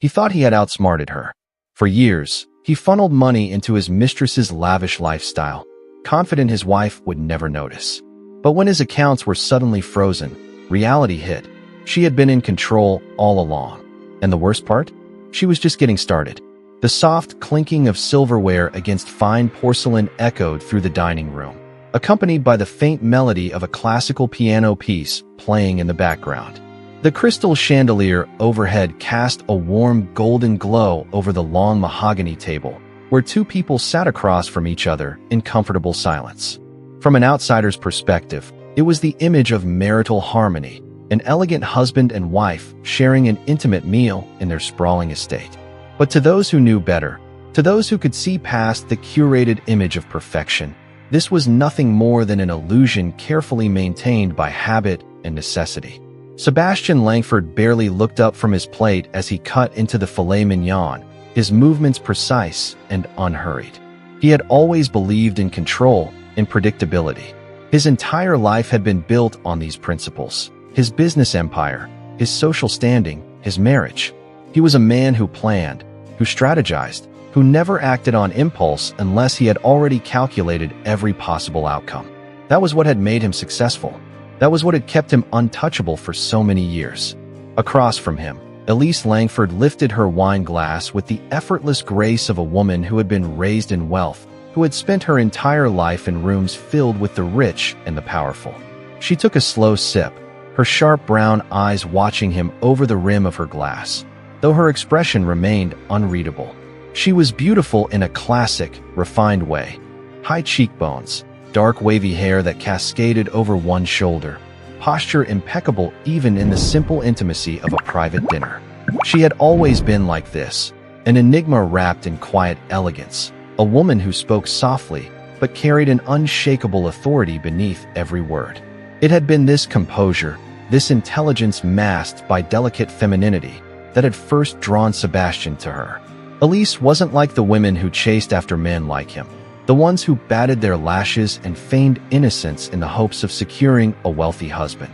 He thought he had outsmarted her. For years, he funneled money into his mistress's lavish lifestyle, confident his wife would never notice. But when his accounts were suddenly frozen, reality hit. She had been in control all along. And the worst part? She was just getting started. The soft clinking of silverware against fine porcelain echoed through the dining room, accompanied by the faint melody of a classical piano piece playing in the background. The crystal chandelier overhead cast a warm golden glow over the long mahogany table, where two people sat across from each other in comfortable silence. From an outsider's perspective, it was the image of marital harmony, an elegant husband and wife sharing an intimate meal in their sprawling estate. But to those who knew better, to those who could see past the curated image of perfection, this was nothing more than an illusion carefully maintained by habit and necessity. Sebastian Langford barely looked up from his plate as he cut into the filet mignon, his movements precise and unhurried. He had always believed in control and predictability. His entire life had been built on these principles. His business empire, his social standing, his marriage. He was a man who planned, who strategized, who never acted on impulse unless he had already calculated every possible outcome. That was what had made him successful. That was what had kept him untouchable for so many years. Across from him, Elise Langford lifted her wine glass with the effortless grace of a woman who had been raised in wealth, who had spent her entire life in rooms filled with the rich and the powerful. She took a slow sip, her sharp brown eyes watching him over the rim of her glass, though her expression remained unreadable. She was beautiful in a classic, refined way. High cheekbones, dark wavy hair that cascaded over one shoulder, posture impeccable even in the simple intimacy of a private dinner. She had always been like this, an enigma wrapped in quiet elegance, a woman who spoke softly but carried an unshakable authority beneath every word. It had been this composure, this intelligence masked by delicate femininity, that had first drawn Sebastian to her. Elise wasn't like the women who chased after men like him, the ones who batted their lashes and feigned innocence in the hopes of securing a wealthy husband.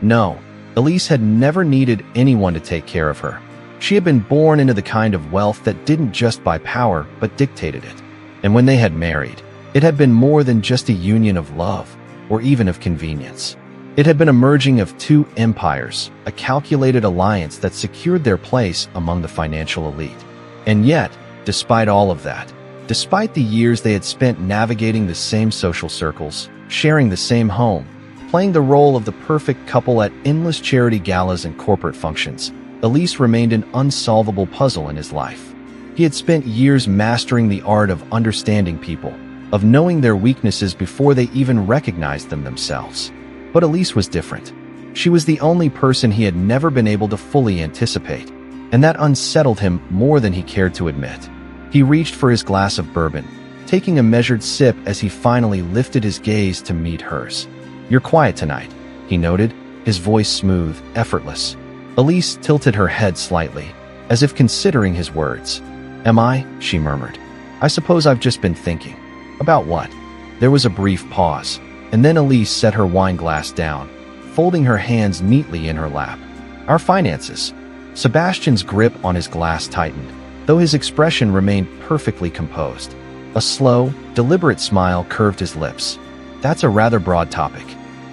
No, Elise had never needed anyone to take care of her. She had been born into the kind of wealth that didn't just buy power but dictated it. And when they had married, it had been more than just a union of love, or even of convenience. It had been a merging of two empires, a calculated alliance that secured their place among the financial elite. And yet, despite all of that, despite the years they had spent navigating the same social circles, sharing the same home, playing the role of the perfect couple at endless charity galas and corporate functions, Elise remained an unsolvable puzzle in his life. He had spent years mastering the art of understanding people, of knowing their weaknesses before they even recognized them themselves. But Elise was different. She was the only person he had never been able to fully anticipate, and that unsettled him more than he cared to admit. He reached for his glass of bourbon, taking a measured sip as he finally lifted his gaze to meet hers. "You're quiet tonight," he noted, his voice smooth, effortless. Elise tilted her head slightly, as if considering his words. "Am I?" she murmured. "I suppose I've just been thinking." "About what?" There was a brief pause, and then Elise set her wine glass down, folding her hands neatly in her lap. "Our finances." Sebastian's grip on his glass tightened, though his expression remained perfectly composed. A slow, deliberate smile curved his lips. "That's a rather broad topic."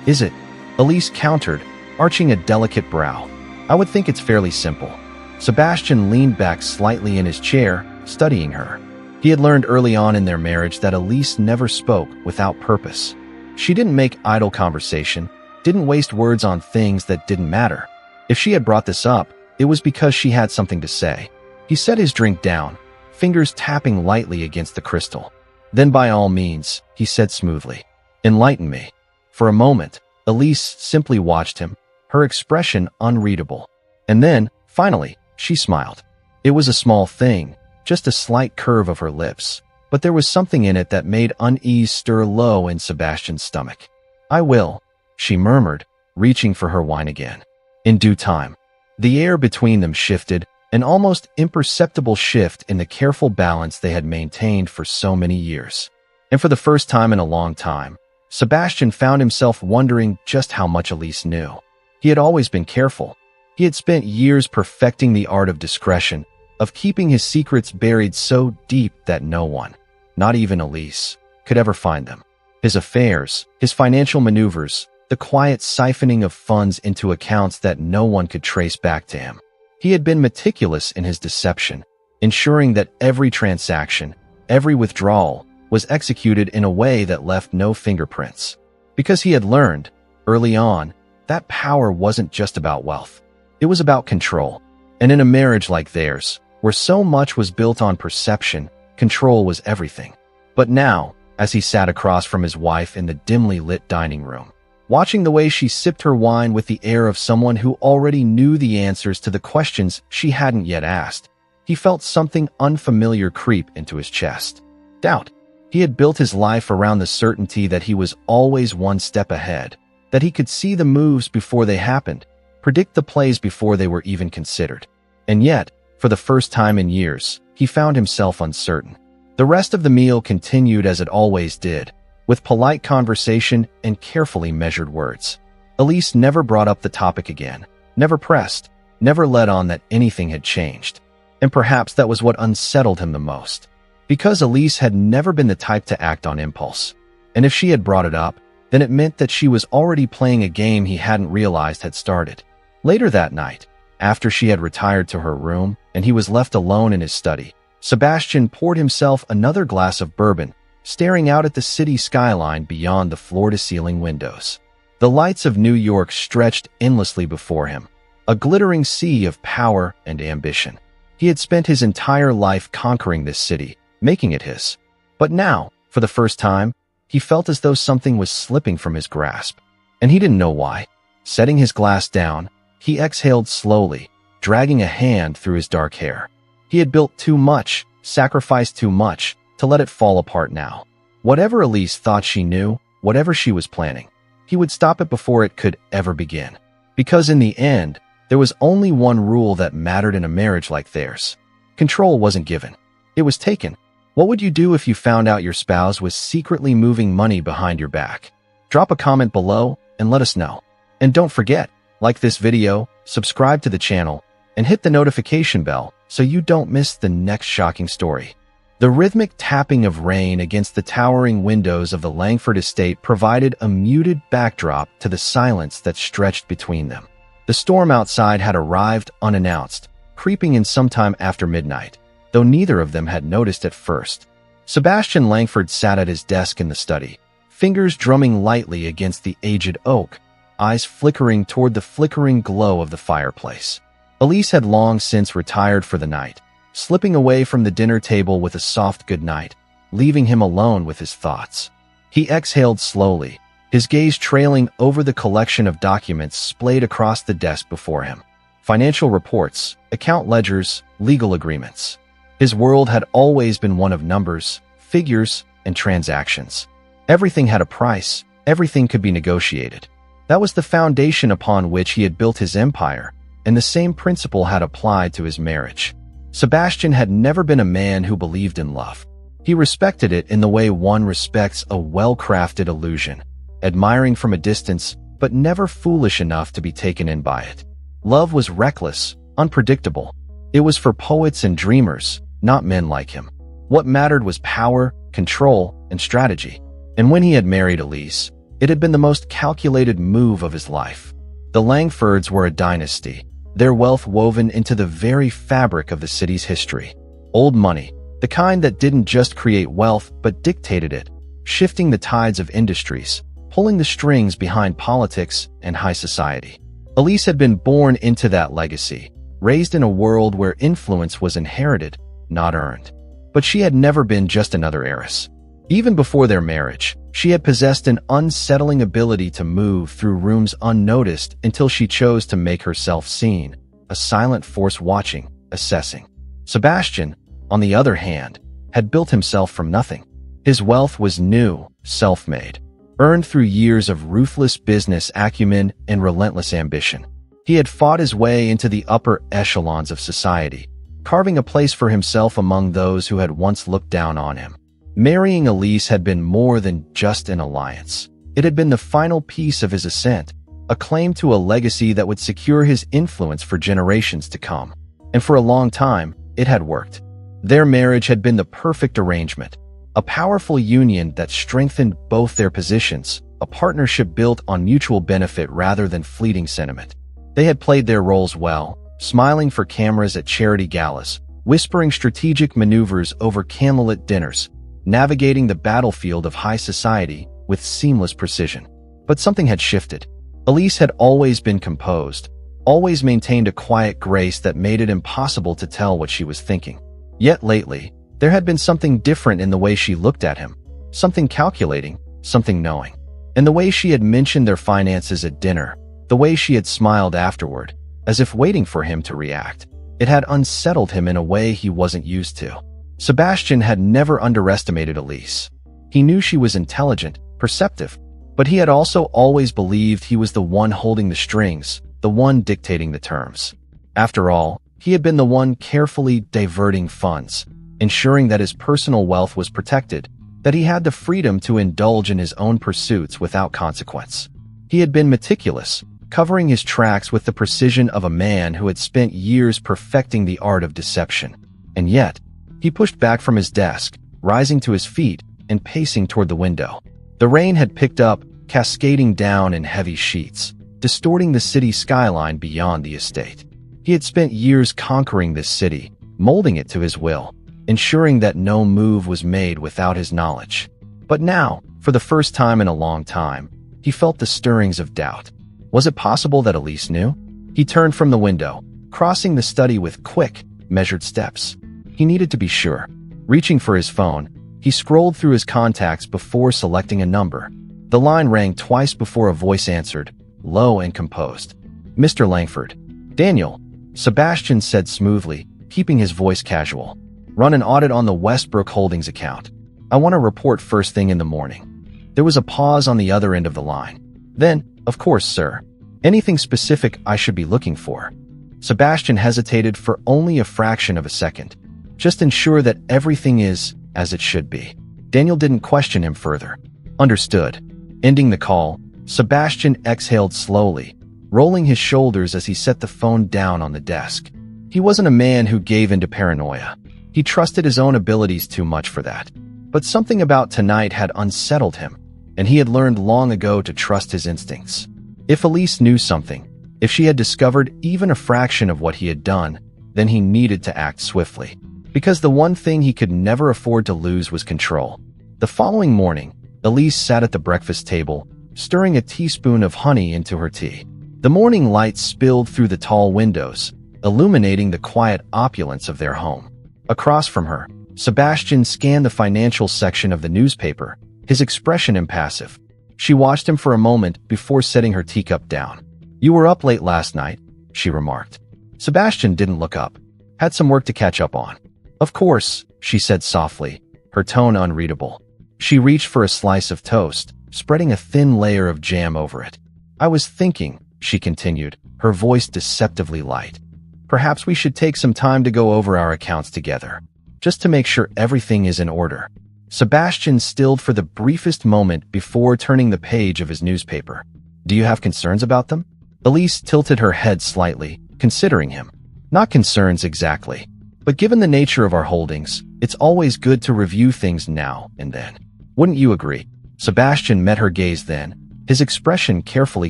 "Is it?" Elise countered, arching a delicate brow. "I would think it's fairly simple." Sebastian leaned back slightly in his chair, studying her. He had learned early on in their marriage that Elise never spoke without purpose. She didn't make idle conversation, didn't waste words on things that didn't matter. If she had brought this up, it was because she had something to say. He set his drink down, fingers tapping lightly against the crystal. "Then by all means," he said smoothly. "Enlighten me." For a moment, Elise simply watched him, her expression unreadable. And then, finally, she smiled. It was a small thing, just a slight curve of her lips, but there was something in it that made unease stir low in Sebastian's stomach. "I will," she murmured, reaching for her wine again. In due time, the air between them shifted, an almost imperceptible shift in the careful balance they had maintained for so many years. And for the first time in a long time, Sebastian found himself wondering just how much Elise knew. He had always been careful. He had spent years perfecting the art of discretion, of keeping his secrets buried so deep that no one, not even Elise, could ever find them. His affairs, his financial maneuvers, the quiet siphoning of funds into accounts that no one could trace back to him. He had been meticulous in his deception, ensuring that every transaction, every withdrawal, was executed in a way that left no fingerprints. Because he had learned, early on, that power wasn't just about wealth. It was about control. And in a marriage like theirs, where so much was built on perception, control was everything. But now, as he sat across from his wife in the dimly lit dining room, watching the way she sipped her wine with the air of someone who already knew the answers to the questions she hadn't yet asked, he felt something unfamiliar creep into his chest. Doubt. He had built his life around the certainty that he was always one step ahead, that he could see the moves before they happened, predict the plays before they were even considered. And yet, for the first time in years, he found himself uncertain. The rest of the meal continued as it always did, with polite conversation and carefully measured words. Elise never brought up the topic again, never pressed, never let on that anything had changed. And perhaps that was what unsettled him the most. Because Elise had never been the type to act on impulse. And if she had brought it up, then it meant that she was already playing a game he hadn't realized had started. Later that night, after she had retired to her room and he was left alone in his study, Sebastian poured himself another glass of bourbon, staring out at the city skyline beyond the floor-to-ceiling windows. The lights of New York stretched endlessly before him, a glittering sea of power and ambition. He had spent his entire life conquering this city, making it his. But now, for the first time, he felt as though something was slipping from his grasp, and he didn't know why. Setting his glass down, he exhaled slowly, dragging a hand through his dark hair. He had built too much, sacrificed too much, to let it fall apart now. Whatever Elise thought she knew, whatever she was planning, he would stop it before it could ever begin. Because in the end, there was only one rule that mattered in a marriage like theirs. Control wasn't given. It was taken. What would you do if you found out your spouse was secretly moving money behind your back? Drop a comment below and let us know. And don't forget, like this video, subscribe to the channel, and hit the notification bell so you don't miss the next shocking story. The rhythmic tapping of rain against the towering windows of the Langford estate provided a muted backdrop to the silence that stretched between them. The storm outside had arrived unannounced, creeping in sometime after midnight, though neither of them had noticed at first. Sebastian Langford sat at his desk in the study, fingers drumming lightly against the aged oak, eyes flickering toward the flickering glow of the fireplace. Elise had long since retired for the night, slipping away from the dinner table with a soft goodnight, leaving him alone with his thoughts. He exhaled slowly, his gaze trailing over the collection of documents splayed across the desk before him. Financial reports, account ledgers, legal agreements. His world had always been one of numbers, figures, and transactions. Everything had a price, everything could be negotiated. That was the foundation upon which he had built his empire, and the same principle had applied to his marriage. Sebastian had never been a man who believed in love. He respected it in the way one respects a well-crafted illusion, admiring from a distance, but never foolish enough to be taken in by it. Love was reckless, unpredictable. It was for poets and dreamers, not men like him. What mattered was power, control, and strategy. And when he had married Elise, it had been the most calculated move of his life. The Langfords were a dynasty, their wealth woven into the very fabric of the city's history. Old money, the kind that didn't just create wealth but dictated it, shifting the tides of industries, pulling the strings behind politics and high society. Elise had been born into that legacy, raised in a world where influence was inherited, not earned. But she had never been just another heiress. Even before their marriage, she had possessed an unsettling ability to move through rooms unnoticed until she chose to make herself seen, a silent force watching, assessing. Sebastian, on the other hand, had built himself from nothing. His wealth was new, self-made, earned through years of ruthless business acumen and relentless ambition. He had fought his way into the upper echelons of society, carving a place for himself among those who had once looked down on him. Marrying Elise had been more than just an alliance. It had been the final piece of his ascent, a claim to a legacy that would secure his influence for generations to come. And for a long time, It had worked. Their marriage had been the perfect arrangement, a powerful union that strengthened both their positions, a partnership built on mutual benefit rather than fleeting sentiment. They had played their roles well, smiling for cameras at charity galas, whispering strategic maneuvers over candlelit dinners, navigating the battlefield of high society with seamless precision. But something had shifted. Elise had always been composed, always maintained a quiet grace that made it impossible to tell what she was thinking. Yet lately, there had been something different in the way she looked at him, something calculating, something knowing. And the way she had mentioned their finances at dinner, the way she had smiled afterward, as if waiting for him to react, it had unsettled him in a way he wasn't used to. Sebastian had never underestimated Elise. He knew she was intelligent, perceptive, but he had also always believed he was the one holding the strings, the one dictating the terms. After all, he had been the one carefully diverting funds, ensuring that his personal wealth was protected, that he had the freedom to indulge in his own pursuits without consequence. He had been meticulous, covering his tracks with the precision of a man who had spent years perfecting the art of deception. And yet, he pushed back from his desk, rising to his feet and pacing toward the window. The rain had picked up, cascading down in heavy sheets, distorting the city skyline beyond the estate. He had spent years conquering this city, molding it to his will, ensuring that no move was made without his knowledge. But now, for the first time in a long time, he felt the stirrings of doubt. Was it possible that Elise knew? He turned from the window, crossing the study with quick, measured steps. He needed to be sure. Reaching for his phone, he scrolled through his contacts before selecting a number. The line rang twice before a voice answered, low and composed. "Mr. Langford." "Daniel," Sebastian said smoothly, keeping his voice casual. "Run an audit on the Westbrook Holdings account. I want a report first thing in the morning." There was a pause on the other end of the line. Then, "Of course, sir. Anything specific I should be looking for?" Sebastian hesitated for only a fraction of a second. "Just ensure that everything is as it should be." Daniel didn't question him further. "Understood." Ending the call, Sebastian exhaled slowly, rolling his shoulders as he set the phone down on the desk. He wasn't a man who gave into paranoia. He trusted his own abilities too much for that. But something about tonight had unsettled him, and he had learned long ago to trust his instincts. If Elise knew something, if she had discovered even a fraction of what he had done, then he needed to act swiftly. Because the one thing he could never afford to lose was control. The following morning, Elise sat at the breakfast table, stirring a teaspoon of honey into her tea. The morning light spilled through the tall windows, illuminating the quiet opulence of their home. Across from her, Sebastian scanned the financial section of the newspaper, his expression impassive. She watched him for a moment before setting her teacup down. "You were up late last night," she remarked. Sebastian didn't look up. "Had some work to catch up on." "Of course," she said softly, her tone unreadable. She reached for a slice of toast, spreading a thin layer of jam over it. "I was thinking," she continued, her voice deceptively light. "Perhaps we should take some time to go over our accounts together, just to make sure everything is in order." Sebastian stilled for the briefest moment before turning the page of his newspaper. "Do you have concerns about them?" Elise tilted her head slightly, considering him. "Not concerns exactly. But given the nature of our holdings, it's always good to review things now and then. Wouldn't you agree?" Sebastian met her gaze then, his expression carefully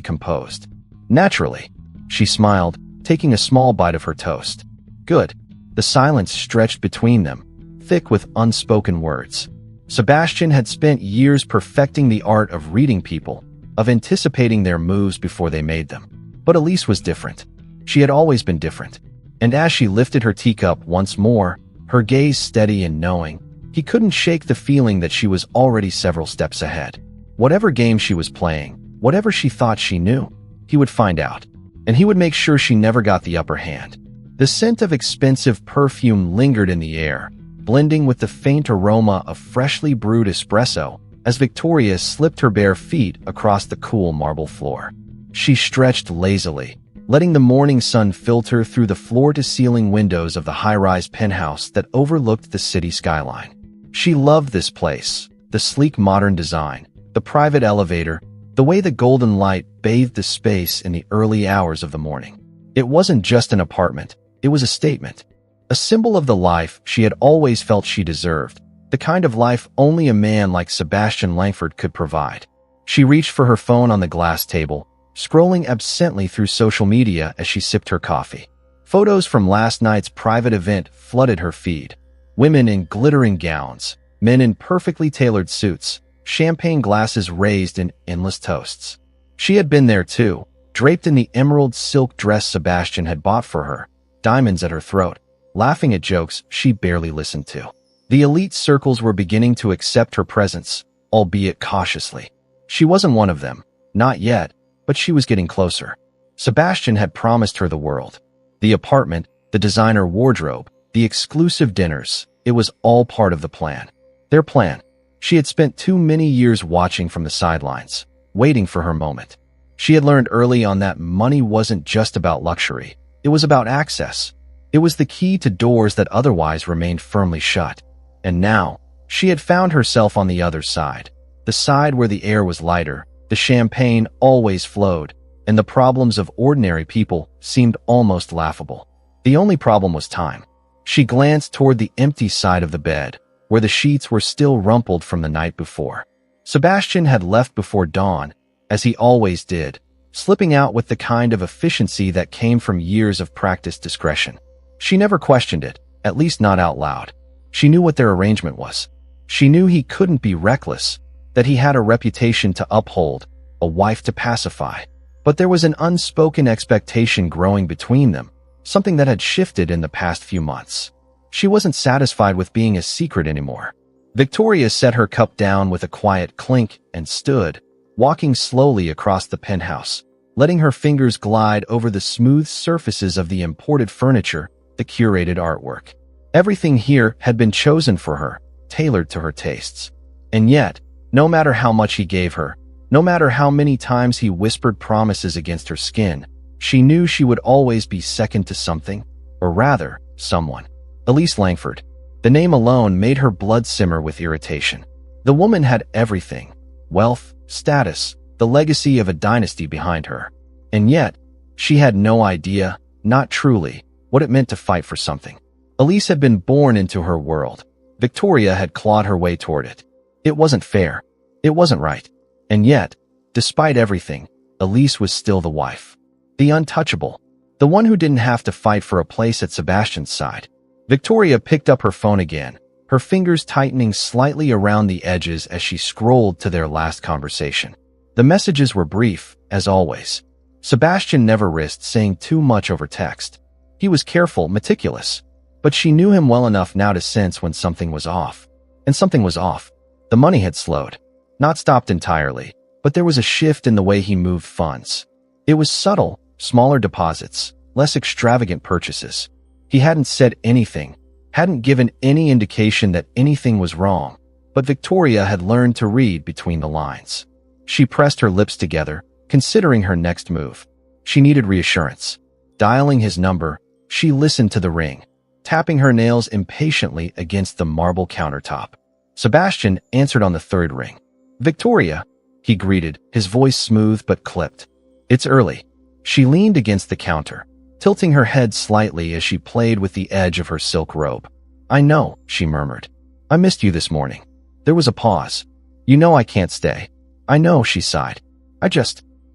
composed. "Naturally." She smiled, taking a small bite of her toast. "Good." The silence stretched between them, thick with unspoken words. Sebastian had spent years perfecting the art of reading people, of anticipating their moves before they made them. But Elise was different. She had always been different. And as she lifted her teacup once more, her gaze steady and knowing, he couldn't shake the feeling that she was already several steps ahead. Whatever game she was playing, whatever she thought she knew, he would find out. And he would make sure she never got the upper hand. The scent of expensive perfume lingered in the air, blending with the faint aroma of freshly brewed espresso as Victoria slipped her bare feet across the cool marble floor. She stretched lazily, letting the morning sun filter through the floor-to-ceiling windows of the high-rise penthouse that overlooked the city skyline. She loved this place, the sleek modern design, the private elevator, the way the golden light bathed the space in the early hours of the morning. It wasn't just an apartment, it was a statement. A symbol of the life she had always felt she deserved, the kind of life only a man like Sebastian Langford could provide. She reached for her phone on the glass table, scrolling absently through social media as she sipped her coffee. Photos from last night's private event flooded her feed. Women in glittering gowns, men in perfectly tailored suits, champagne glasses raised in endless toasts. She had been there too, draped in the emerald silk dress Sebastian had bought for her, diamonds at her throat, laughing at jokes she barely listened to. The elite circles were beginning to accept her presence, albeit cautiously. She wasn't one of them, not yet, but she was getting closer. Sebastian had promised her the world. The apartment, the designer wardrobe, the exclusive dinners, it was all part of the plan. Their plan. She had spent too many years watching from the sidelines, waiting for her moment. She had learned early on that money wasn't just about luxury. It was about access. It was the key to doors that otherwise remained firmly shut. And now, she had found herself on the other side. The side where the air was lighter, the champagne always flowed, and the problems of ordinary people seemed almost laughable. The only problem was time. She glanced toward the empty side of the bed, where the sheets were still rumpled from the night before. Sebastian had left before dawn, as he always did, slipping out with the kind of efficiency that came from years of practiced discretion. She never questioned it, at least not out loud. She knew what their arrangement was. She knew he couldn't be reckless, that he had a reputation to uphold, a wife to pacify. But there was an unspoken expectation growing between them, something that had shifted in the past few months. She wasn't satisfied with being a secret anymore. Victoria set her cup down with a quiet clink and stood, walking slowly across the penthouse, letting her fingers glide over the smooth surfaces of the imported furniture, the curated artwork. Everything here had been chosen for her, tailored to her tastes. And yet, no matter how much he gave her, no matter how many times he whispered promises against her skin, she knew she would always be second to something, or rather, someone. Elise Langford. The name alone made her blood simmer with irritation. The woman had everything: wealth, status, the legacy of a dynasty behind her. And yet, she had no idea, not truly, what it meant to fight for something. Elise had been born into her world. Victoria had clawed her way toward it. It wasn't fair. It wasn't right. And yet, despite everything, Elise was still the wife. The untouchable. The one who didn't have to fight for a place at Sebastian's side. Victoria picked up her phone again, her fingers tightening slightly around the edges as she scrolled to their last conversation. The messages were brief, as always. Sebastian never risked saying too much over text. He was careful, meticulous. But she knew him well enough now to sense when something was off. And something was off. The money had slowed. Not stopped entirely, but there was a shift in the way he moved funds. It was subtle, smaller deposits, less extravagant purchases. He hadn't said anything, hadn't given any indication that anything was wrong, but Victoria had learned to read between the lines. She pressed her lips together, considering her next move. She needed reassurance. Dialing his number, she listened to the ring, tapping her nails impatiently against the marble countertop. Sebastian answered on the third ring. "Victoria," he greeted, his voice smooth but clipped. "It's early." She leaned against the counter, tilting her head slightly as she played with the edge of her silk robe. "I know," she murmured. "I missed you this morning." There was a pause. "You know I can't stay." "I know," she sighed.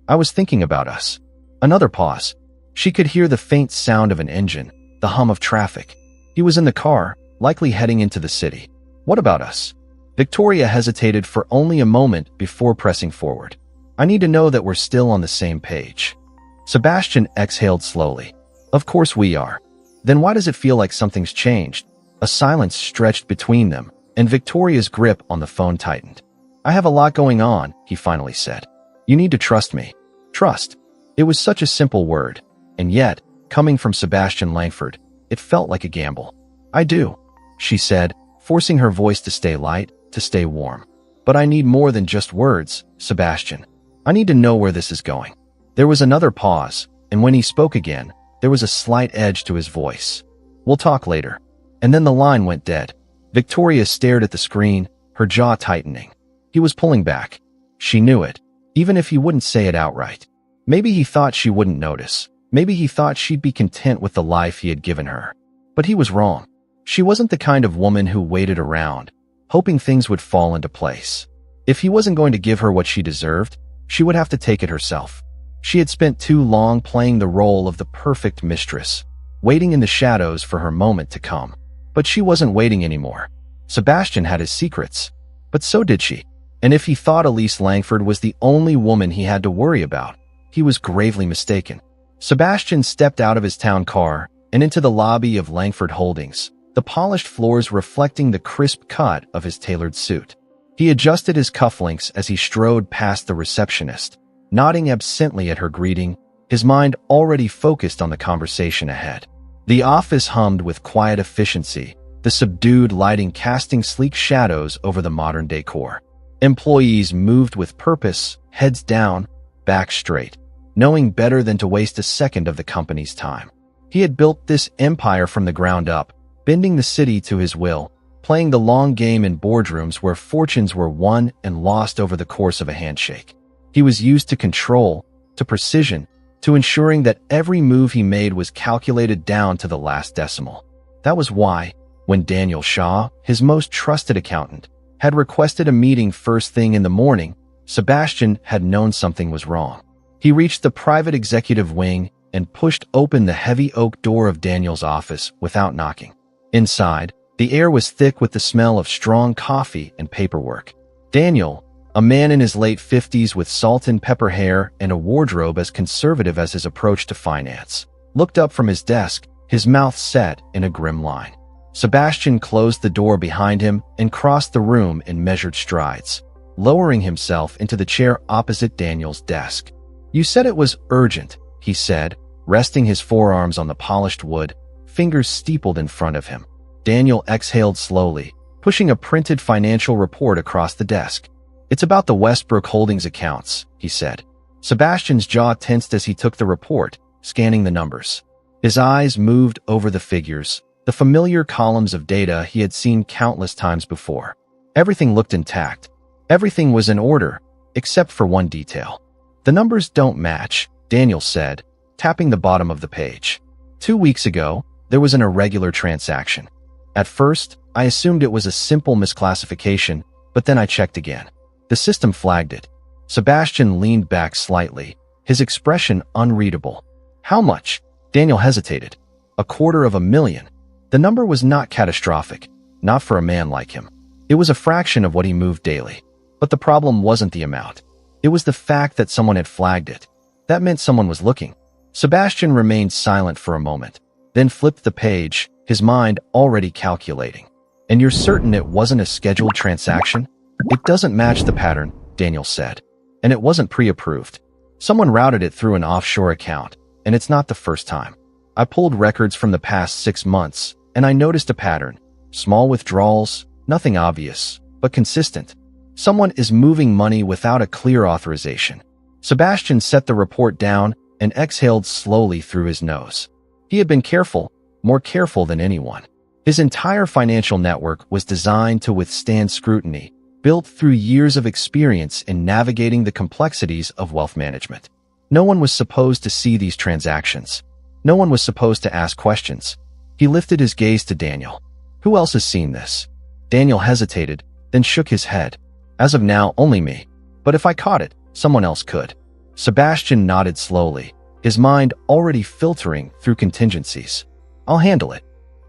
I was thinking about us." Another pause. She could hear the faint sound of an engine, the hum of traffic. He was in the car, likely heading into the city. "What about us?" Victoria hesitated for only a moment before pressing forward. "I need to know that we're still on the same page." Sebastian exhaled slowly. "Of course we are." "Then why does it feel like something's changed?" A silence stretched between them, and Victoria's grip on the phone tightened. "I have a lot going on," he finally said. "You need to trust me." Trust. It was such a simple word, and yet, coming from Sebastian Langford, it felt like a gamble. "I do," she said, forcing her voice to stay light, to stay warm. "But I need more than just words, Sebastian. I need to know where this is going." There was another pause, and when he spoke again, there was a slight edge to his voice. "We'll talk later." And then the line went dead. Victoria stared at the screen, her jaw tightening. He was pulling back. She knew it, even if he wouldn't say it outright. Maybe he thought she wouldn't notice. Maybe he thought she'd be content with the life he had given her. But he was wrong. She wasn't the kind of woman who waited around, hoping things would fall into place. If he wasn't going to give her what she deserved, she would have to take it herself. She had spent too long playing the role of the perfect mistress, waiting in the shadows for her moment to come. But she wasn't waiting anymore. Sebastian had his secrets, but so did she. And if he thought Elise Langford was the only woman he had to worry about, he was gravely mistaken. Sebastian stepped out of his town car and into the lobby of Langford Holdings, the polished floors reflecting the crisp cut of his tailored suit. He adjusted his cufflinks as he strode past the receptionist, nodding absently at her greeting, his mind already focused on the conversation ahead. The office hummed with quiet efficiency, the subdued lighting casting sleek shadows over the modern decor. Employees moved with purpose, heads down, backs straight, knowing better than to waste a second of the company's time. He had built this empire from the ground up, bending the city to his will, playing the long game in boardrooms where fortunes were won and lost over the course of a handshake. He was used to control, to precision, to ensuring that every move he made was calculated down to the last decimal. That was why, when Daniel Shaw, his most trusted accountant, had requested a meeting first thing in the morning, Sebastian had known something was wrong. He reached the private executive wing and pushed open the heavy oak door of Daniel's office without knocking. Inside, the air was thick with the smell of strong coffee and paperwork. Daniel, a man in his late 50s with salt and pepper hair and a wardrobe as conservative as his approach to finance, looked up from his desk, his mouth set in a grim line. Sebastian closed the door behind him and crossed the room in measured strides, lowering himself into the chair opposite Daniel's desk. "You said it was urgent," he said, resting his forearms on the polished wood, fingers steepled in front of him. Daniel exhaled slowly, pushing a printed financial report across the desk. "It's about the Westbrook Holdings accounts," he said. Sebastian's jaw tensed as he took the report, scanning the numbers. His eyes moved over the figures, the familiar columns of data he had seen countless times before. Everything looked intact. Everything was in order, except for one detail. "The numbers don't match," Daniel said, tapping the bottom of the page. 2 weeks ago, there was an irregular transaction. At first, I assumed it was a simple misclassification, but then I checked again. The system flagged it. Sebastian leaned back slightly, his expression unreadable. "How much?" Daniel hesitated. $250,000. The number was not catastrophic, not for a man like him. It was a fraction of what he moved daily. But the problem wasn't the amount. It was the fact that someone had flagged it. That meant someone was looking. Sebastian remained silent for a moment, then flipped the page, his mind already calculating. "And you're certain it wasn't a scheduled transaction?" "It doesn't match the pattern," Daniel said. "And it wasn't pre-approved. Someone routed it through an offshore account, and it's not the first time. I pulled records from the past 6 months, and I noticed a pattern. Small withdrawals, nothing obvious, but consistent. Someone is moving money without a clear authorization." Sebastian set the report down and exhaled slowly through his nose. He had been careful, more careful than anyone. His entire financial network was designed to withstand scrutiny, built through years of experience in navigating the complexities of wealth management. No one was supposed to see these transactions. No one was supposed to ask questions. He lifted his gaze to Daniel. "Who else has seen this?" Daniel hesitated, then shook his head. "As of now, only me. But if I caught it, someone else could." Sebastian nodded slowly, his mind already filtering through contingencies. "I'll handle it."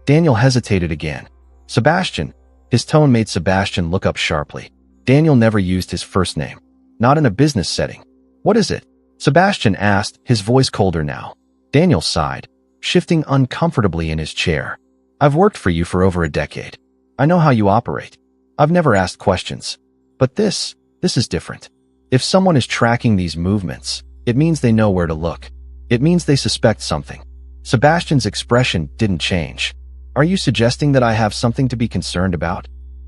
Daniel hesitated again. "Sebastian." His tone made Sebastian look up sharply. Daniel never used his first name. Not in a business setting. "What is it?" Sebastian asked, his voice colder now. Daniel sighed, shifting uncomfortably in his chair. "I've worked for you for over a decade. I know how you operate. I've never asked questions. But this is different. If someone is tracking these movements, it means they know where to look. It means they suspect something." Sebastian's expression didn't change. "Are you suggesting that I have something to be concerned about?"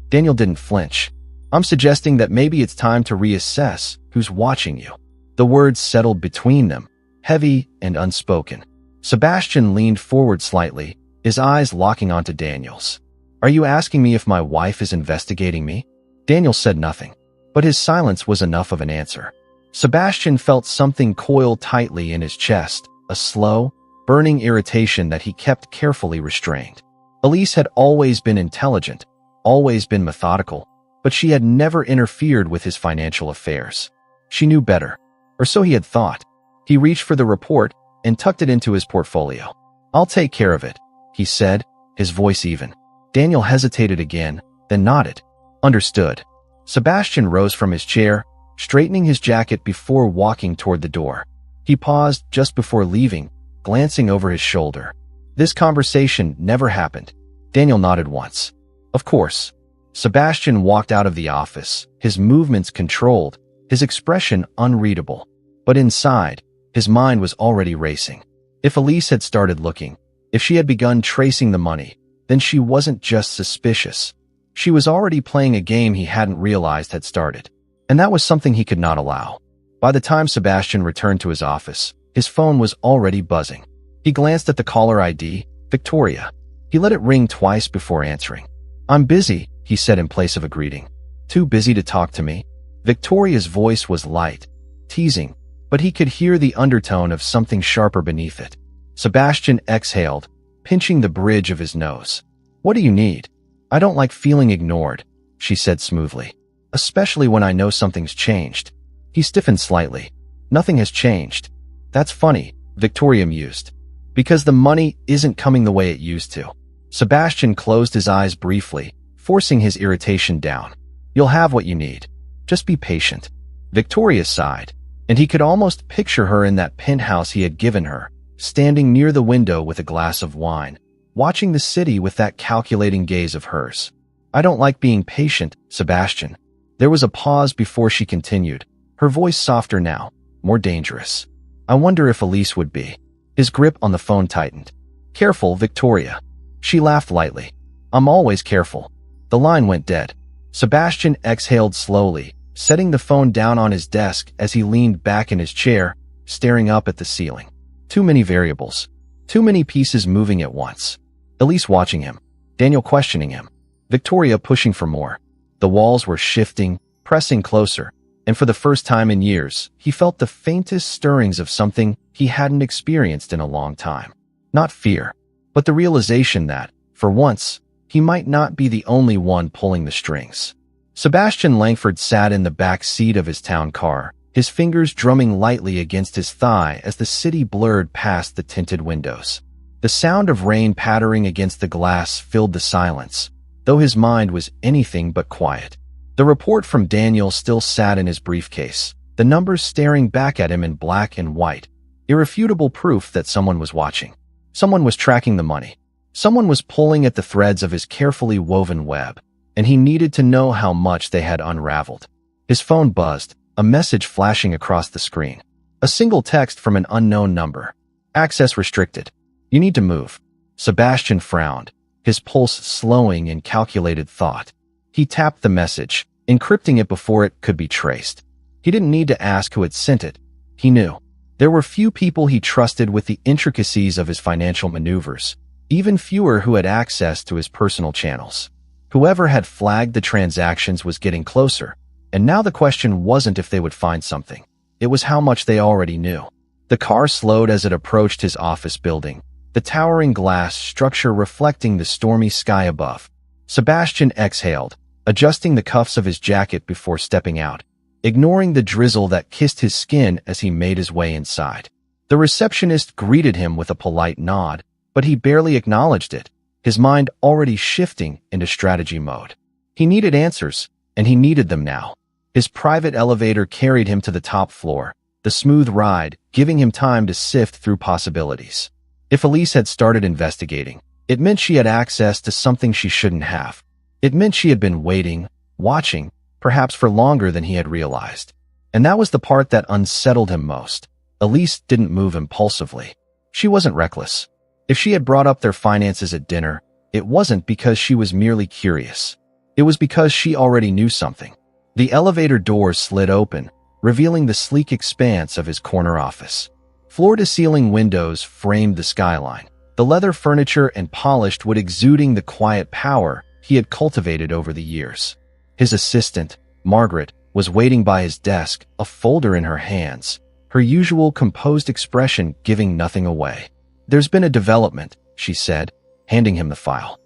Daniel didn't flinch. "I'm suggesting that maybe it's time to reassess who's watching you." The words settled between them, heavy and unspoken. Sebastian leaned forward slightly, his eyes locking onto Daniel's. "Are you asking me if my wife is investigating me?" Daniel said nothing, but his silence was enough of an answer. Sebastian felt something coil tightly in his chest, a slow, burning irritation that he kept carefully restrained. Elise had always been intelligent, always been methodical, but she had never interfered with his financial affairs. She knew better, or so he had thought. He reached for the report and tucked it into his portfolio. "I'll take care of it," he said, his voice even. Daniel hesitated again, then nodded. "Understood." Sebastian rose from his chair, straightening his jacket before walking toward the door. He paused just before leaving, glancing over his shoulder. This conversation never happened. Daniel nodded once. "Of course." Sebastian walked out of the office, his movements controlled, his expression unreadable. But inside, his mind was already racing. If Elise had started looking, if she had begun tracing the money, then she wasn't just suspicious. She was already playing a game he hadn't realized had started. And that was something he could not allow. By the time Sebastian returned to his office, his phone was already buzzing. He glanced at the caller ID, Victoria. He let it ring twice before answering. "I'm busy," he said in place of a greeting. "Too busy to talk to me?" Victoria's voice was light, teasing, but he could hear the undertone of something sharper beneath it. Sebastian exhaled, pinching the bridge of his nose. "What do you need?" "I don't like feeling ignored," she said smoothly. "Especially when I know something's changed." He stiffened slightly. "Nothing has changed." "That's funny," Victoria mused. "Because the money isn't coming the way it used to." Sebastian closed his eyes briefly, forcing his irritation down. "You'll have what you need. Just be patient." Victoria sighed, and he could almost picture her in that penthouse he had given her, standing near the window with a glass of wine, watching the city with that calculating gaze of hers. "I don't like being patient, Sebastian." There was a pause before she continued, her voice softer now, more dangerous. "I wonder if Elise would be." His grip on the phone tightened. "Careful, Victoria." She laughed lightly. "I'm always careful." The line went dead. Sebastian exhaled slowly, setting the phone down on his desk as he leaned back in his chair, staring up at the ceiling. Too many variables. Too many pieces moving at once. Elise watching him. Daniel questioning him. Victoria pushing for more. The walls were shifting, pressing closer, and for the first time in years, he felt the faintest stirrings of something he hadn't experienced in a long time. Not fear, but the realization that, for once, he might not be the only one pulling the strings. Sebastian Langford sat in the back seat of his town car, his fingers drumming lightly against his thigh as the city blurred past the tinted windows. The sound of rain pattering against the glass filled the silence, though his mind was anything but quiet. The report from Daniel still sat in his briefcase, the numbers staring back at him in black and white, irrefutable proof that someone was watching. Someone was tracking the money. Someone was pulling at the threads of his carefully woven web, and he needed to know how much they had unraveled. His phone buzzed, a message flashing across the screen. A single text from an unknown number. "Access restricted. You need to move." Sebastian frowned, his pulse slowing in calculated thought. He tapped the message, encrypting it before it could be traced. He didn't need to ask who had sent it. He knew. There were few people he trusted with the intricacies of his financial maneuvers, even fewer who had access to his personal channels. Whoever had flagged the transactions was getting closer, and now the question wasn't if they would find something. It was how much they already knew. The car slowed as it approached his office building, the towering glass structure reflecting the stormy sky above. Sebastian exhaled, adjusting the cuffs of his jacket before stepping out, ignoring the drizzle that kissed his skin as he made his way inside. The receptionist greeted him with a polite nod, but he barely acknowledged it, his mind already shifting into strategy mode. He needed answers, and he needed them now. His private elevator carried him to the top floor, the smooth ride giving him time to sift through possibilities. If Elise had started investigating, it meant she had access to something she shouldn't have. It meant she had been waiting, watching, perhaps for longer than he had realized. And that was the part that unsettled him most. Elise didn't move impulsively. She wasn't reckless. If she had brought up their finances at dinner, it wasn't because she was merely curious. It was because she already knew something. The elevator door slid open, revealing the sleek expanse of his corner office. Floor-to-ceiling windows framed the skyline, the leather furniture and polished wood exuding the quiet power he had cultivated over the years. His assistant, Margaret, was waiting by his desk, a folder in her hands, her usual composed expression giving nothing away. "There's been a development," she said, handing him the file.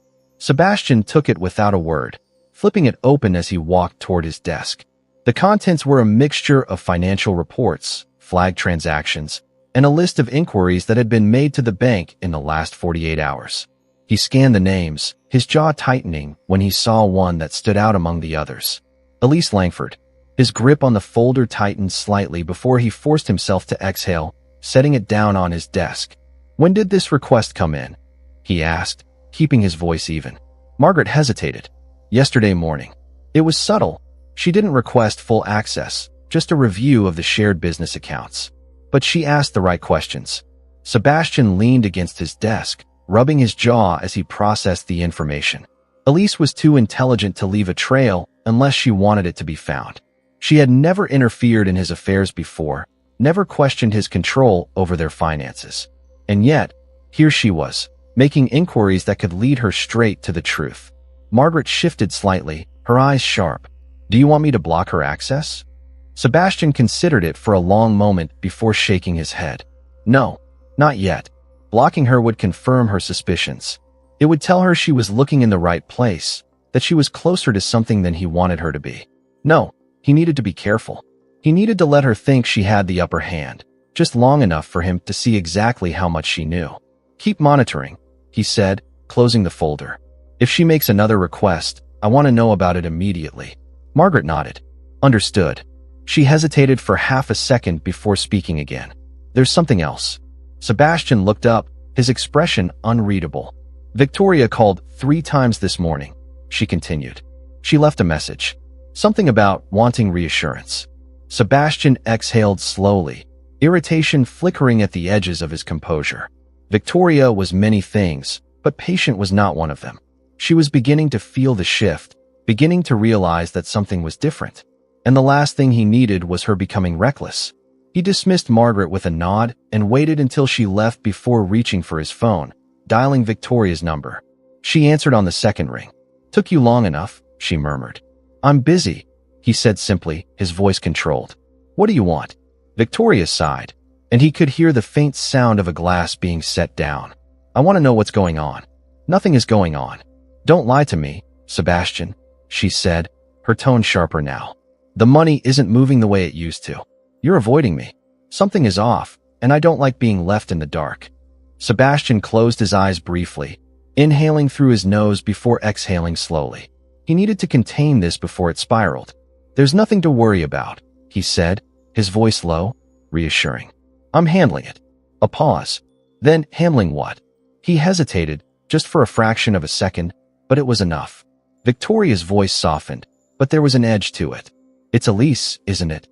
Sebastian took it without a word, flipping it open as he walked toward his desk. The contents were a mixture of financial reports, flagged transactions, and a list of inquiries that had been made to the bank in the last 48 hours. He scanned the names, his jaw tightening when he saw one that stood out among the others. Elise Langford. His grip on the folder tightened slightly before he forced himself to exhale, setting it down on his desk. "When did this request come in?" he asked, keeping his voice even. Margaret hesitated. "Yesterday morning." It was subtle. She didn't request full access, just a review of the shared business accounts. But she asked the right questions. Sebastian leaned against his desk, rubbing his jaw as he processed the information. Elise was too intelligent to leave a trail unless she wanted it to be found. She had never interfered in his affairs before, never questioned his control over their finances. And yet, here she was, making inquiries that could lead her straight to the truth. Margaret shifted slightly, her eyes sharp. "Do you want me to block her access?" Sebastian considered it for a long moment before shaking his head. "No, not yet." Blocking her would confirm her suspicions. It would tell her she was looking in the right place, that she was closer to something than he wanted her to be. No, he needed to be careful. He needed to let her think she had the upper hand, just long enough for him to see exactly how much she knew. "Keep monitoring," he said, closing the folder. "If she makes another request, I want to know about it immediately." Margaret nodded. "Understood." She hesitated for half a second before speaking again. "There's something else." Sebastian looked up, his expression unreadable. "Victoria called 3 times this morning," she continued. "She left a message. Something about wanting reassurance." Sebastian exhaled slowly, irritation flickering at the edges of his composure. Victoria was many things, but patient was not one of them. She was beginning to feel the shift, beginning to realize that something was different. And the last thing he needed was her becoming reckless. He dismissed Margaret with a nod and waited until she left before reaching for his phone, dialing Victoria's number. She answered on the second ring. "Took you long enough," she murmured. "I'm busy," he said simply, his voice controlled. "What do you want?" Victoria sighed, and he could hear the faint sound of a glass being set down. "I want to know what's going on." "Nothing is going on." "Don't lie to me, Sebastian," she said, her tone sharper now. "The money isn't moving the way it used to. You're avoiding me. Something is off, and I don't like being left in the dark." Sebastian closed his eyes briefly, inhaling through his nose before exhaling slowly. He needed to contain this before it spiraled. "There's nothing to worry about," he said, his voice low, reassuring. "I'm handling it." A pause. Then, handling what? He hesitated, just for a fraction of a second, but it was enough. Victoria's voice softened, but there was an edge to it. "It's Elise, isn't it?"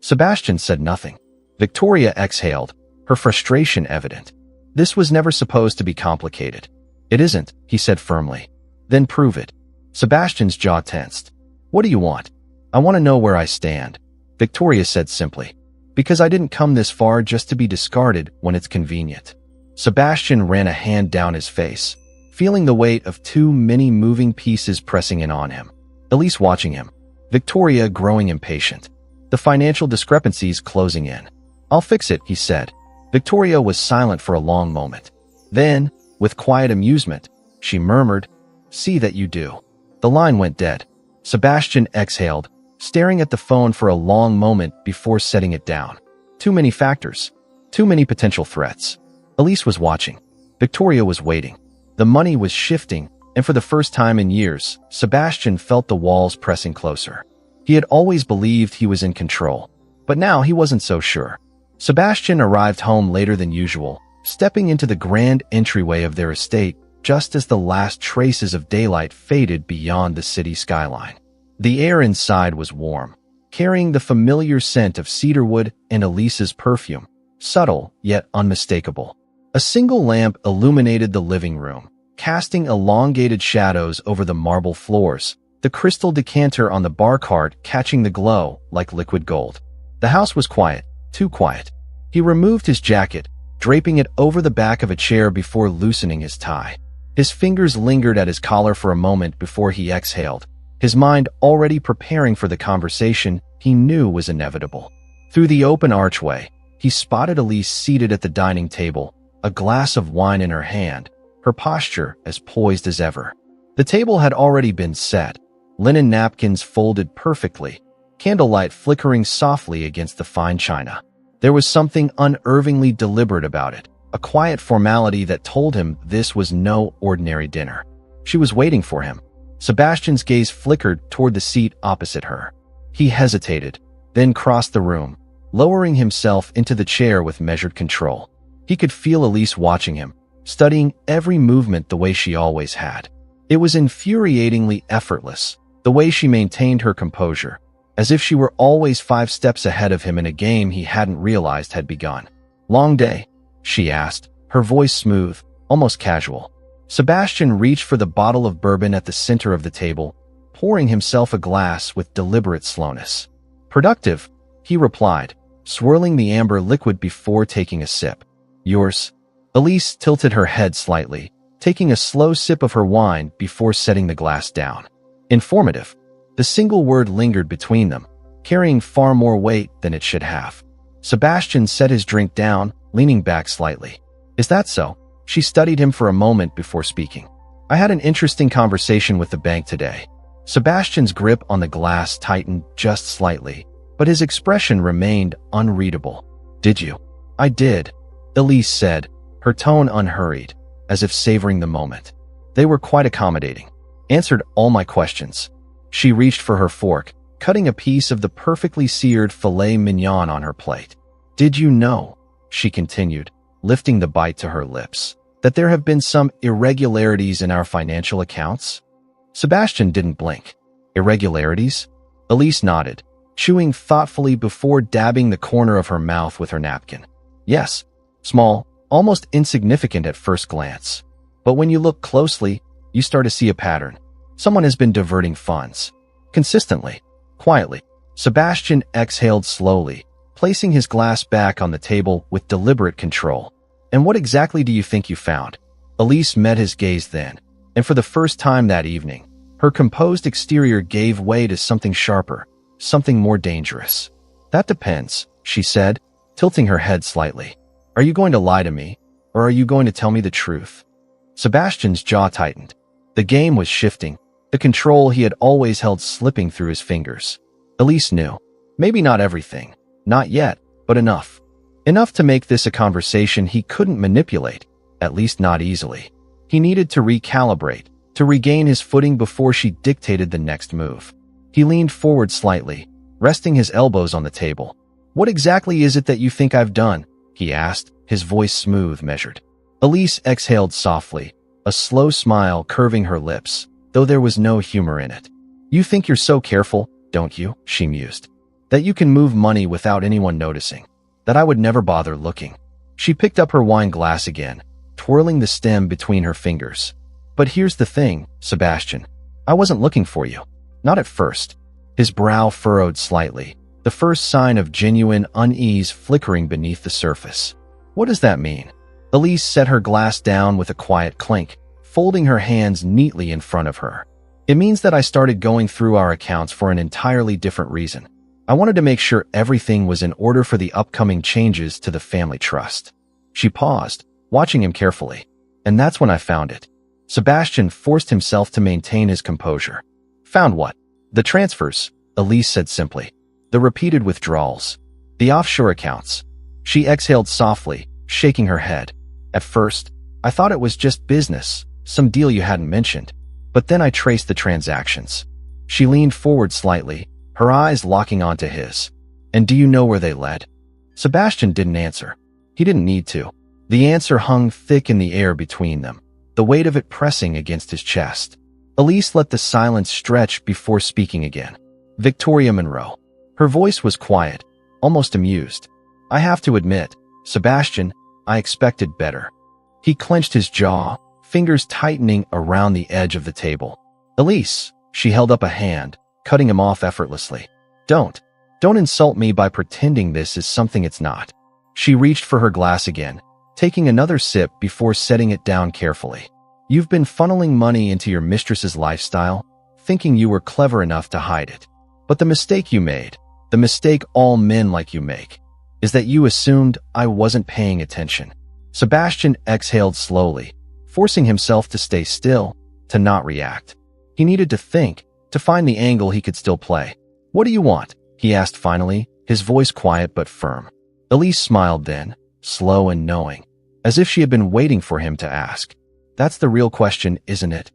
Sebastian said nothing. Victoria exhaled, her frustration evident. "This was never supposed to be complicated." "It isn't," he said firmly. "Then prove it." Sebastian's jaw tensed. "What do you want?" "I want to know where I stand," Victoria said simply. "Because I didn't come this far just to be discarded when it's convenient." Sebastian ran a hand down his face, feeling the weight of too many moving pieces pressing in on him. Elise watching him. Victoria growing impatient. The financial discrepancies closing in. "I'll fix it," he said. Victoria was silent for a long moment. Then, with quiet amusement, she murmured, "See that you do." The line went dead. Sebastian exhaled, staring at the phone for a long moment before setting it down. Too many factors. Too many potential threats. Elise was watching. Victoria was waiting. The money was shifting, and for the first time in years, Sebastian felt the walls pressing closer. He had always believed he was in control, but now he wasn't so sure. Sebastian arrived home later than usual, stepping into the grand entryway of their estate just as the last traces of daylight faded beyond the city skyline. The air inside was warm, carrying the familiar scent of cedarwood and Elise's perfume, subtle yet unmistakable. A single lamp illuminated the living room, casting elongated shadows over the marble floors, the crystal decanter on the bar cart catching the glow like liquid gold. The house was quiet, too quiet. He removed his jacket, draping it over the back of a chair before loosening his tie. His fingers lingered at his collar for a moment before he exhaled, his mind already preparing for the conversation he knew was inevitable. Through the open archway, he spotted Elise seated at the dining table, a glass of wine in her hand, her posture as poised as ever. The table had already been set, linen napkins folded perfectly, candlelight flickering softly against the fine china. There was something unnervingly deliberate about it, a quiet formality that told him this was no ordinary dinner. She was waiting for him. Sebastian's gaze flickered toward the seat opposite her. He hesitated, then crossed the room, lowering himself into the chair with measured control. He could feel Elise watching him, studying every movement the way she always had. It was infuriatingly effortless, the way she maintained her composure, as if she were always 5 steps ahead of him in a game he hadn't realized had begun. "Long day?" she asked, her voice smooth, almost casual. Sebastian reached for the bottle of bourbon at the center of the table, pouring himself a glass with deliberate slowness. "Productive," he replied, swirling the amber liquid before taking a sip. "Yours?" Elise tilted her head slightly, taking a slow sip of her wine before setting the glass down. "Informative." The single word lingered between them, carrying far more weight than it should have. Sebastian set his drink down, leaning back slightly. "Is that so?" She studied him for a moment before speaking. "I had an interesting conversation with the bank today." Sebastian's grip on the glass tightened just slightly, but his expression remained unreadable. "Did you?" "I did," Elise said, her tone unhurried, as if savoring the moment. "They were quite accommodating. Answered all my questions." She reached for her fork, cutting a piece of the perfectly seared filet mignon on her plate. "Did you know," she continued, lifting the bite to her lips, "that there have been some irregularities in our financial accounts?" Sebastian didn't blink. "Irregularities?" Elise nodded, chewing thoughtfully before dabbing the corner of her mouth with her napkin. "Yes, small, almost insignificant at first glance. But when you look closely, you start to see a pattern. Someone has been diverting funds. Consistently. Quietly." Sebastian exhaled slowly, placing his glass back on the table with deliberate control. "And what exactly do you think you found?" Elise met his gaze then, and for the first time that evening, her composed exterior gave way to something sharper, something more dangerous. "That depends," she said, tilting her head slightly. "Are you going to lie to me, or are you going to tell me the truth?" Sebastian's jaw tightened. The game was shifting, the control he had always held slipping through his fingers. Elise knew. Maybe not everything. Not yet, but enough. Enough to make this a conversation he couldn't manipulate, at least not easily. He needed to recalibrate, to regain his footing before she dictated the next move. He leaned forward slightly, resting his elbows on the table. "What exactly is it that you think I've done?" he asked, his voice smooth, measured. Elise exhaled softly, a slow smile curving her lips, though there was no humor in it. "You think you're so careful, don't you?" she mused. "That you can move money without anyone noticing. That I would never bother looking." She picked up her wine glass again, twirling the stem between her fingers. "But here's the thing, Sebastian. I wasn't looking for you. Not at first." His brow furrowed slightly, the first sign of genuine unease flickering beneath the surface. "What does that mean?" Elise set her glass down with a quiet clink, folding her hands neatly in front of her. "It means that I started going through our accounts for an entirely different reason. I wanted to make sure everything was in order for the upcoming changes to the family trust." She paused, watching him carefully. "And that's when I found it." Sebastian forced himself to maintain his composure. "Found what?" "The transfers," Elise said simply. "The repeated withdrawals. The offshore accounts." She exhaled softly, shaking her head. "At first, I thought it was just business, some deal you hadn't mentioned. But then I traced the transactions." She leaned forward slightly, her eyes locking onto his. "And do you know where they led?" Sebastian didn't answer. He didn't need to. The answer hung thick in the air between them, the weight of it pressing against his chest. Elise let the silence stretch before speaking again. "Victoria Monroe." Her voice was quiet, almost amused. "I have to admit, Sebastian, I expected better." He clenched his jaw, fingers tightening around the edge of the table. "Elise," she held up a hand, cutting him off effortlessly. Don't insult me by pretending this is something it's not." She reached for her glass again, taking another sip before setting it down carefully. "You've been funneling money into your mistress's lifestyle, thinking you were clever enough to hide it. But the mistake you made, the mistake all men like you make, is that you assumed I wasn't paying attention." Sebastian exhaled slowly, forcing himself to stay still, to not react. He needed to think, to find the angle he could still play. "What do you want?" he asked finally, his voice quiet but firm. Elise smiled then, slow and knowing, as if she had been waiting for him to ask. "That's the real question, isn't it?"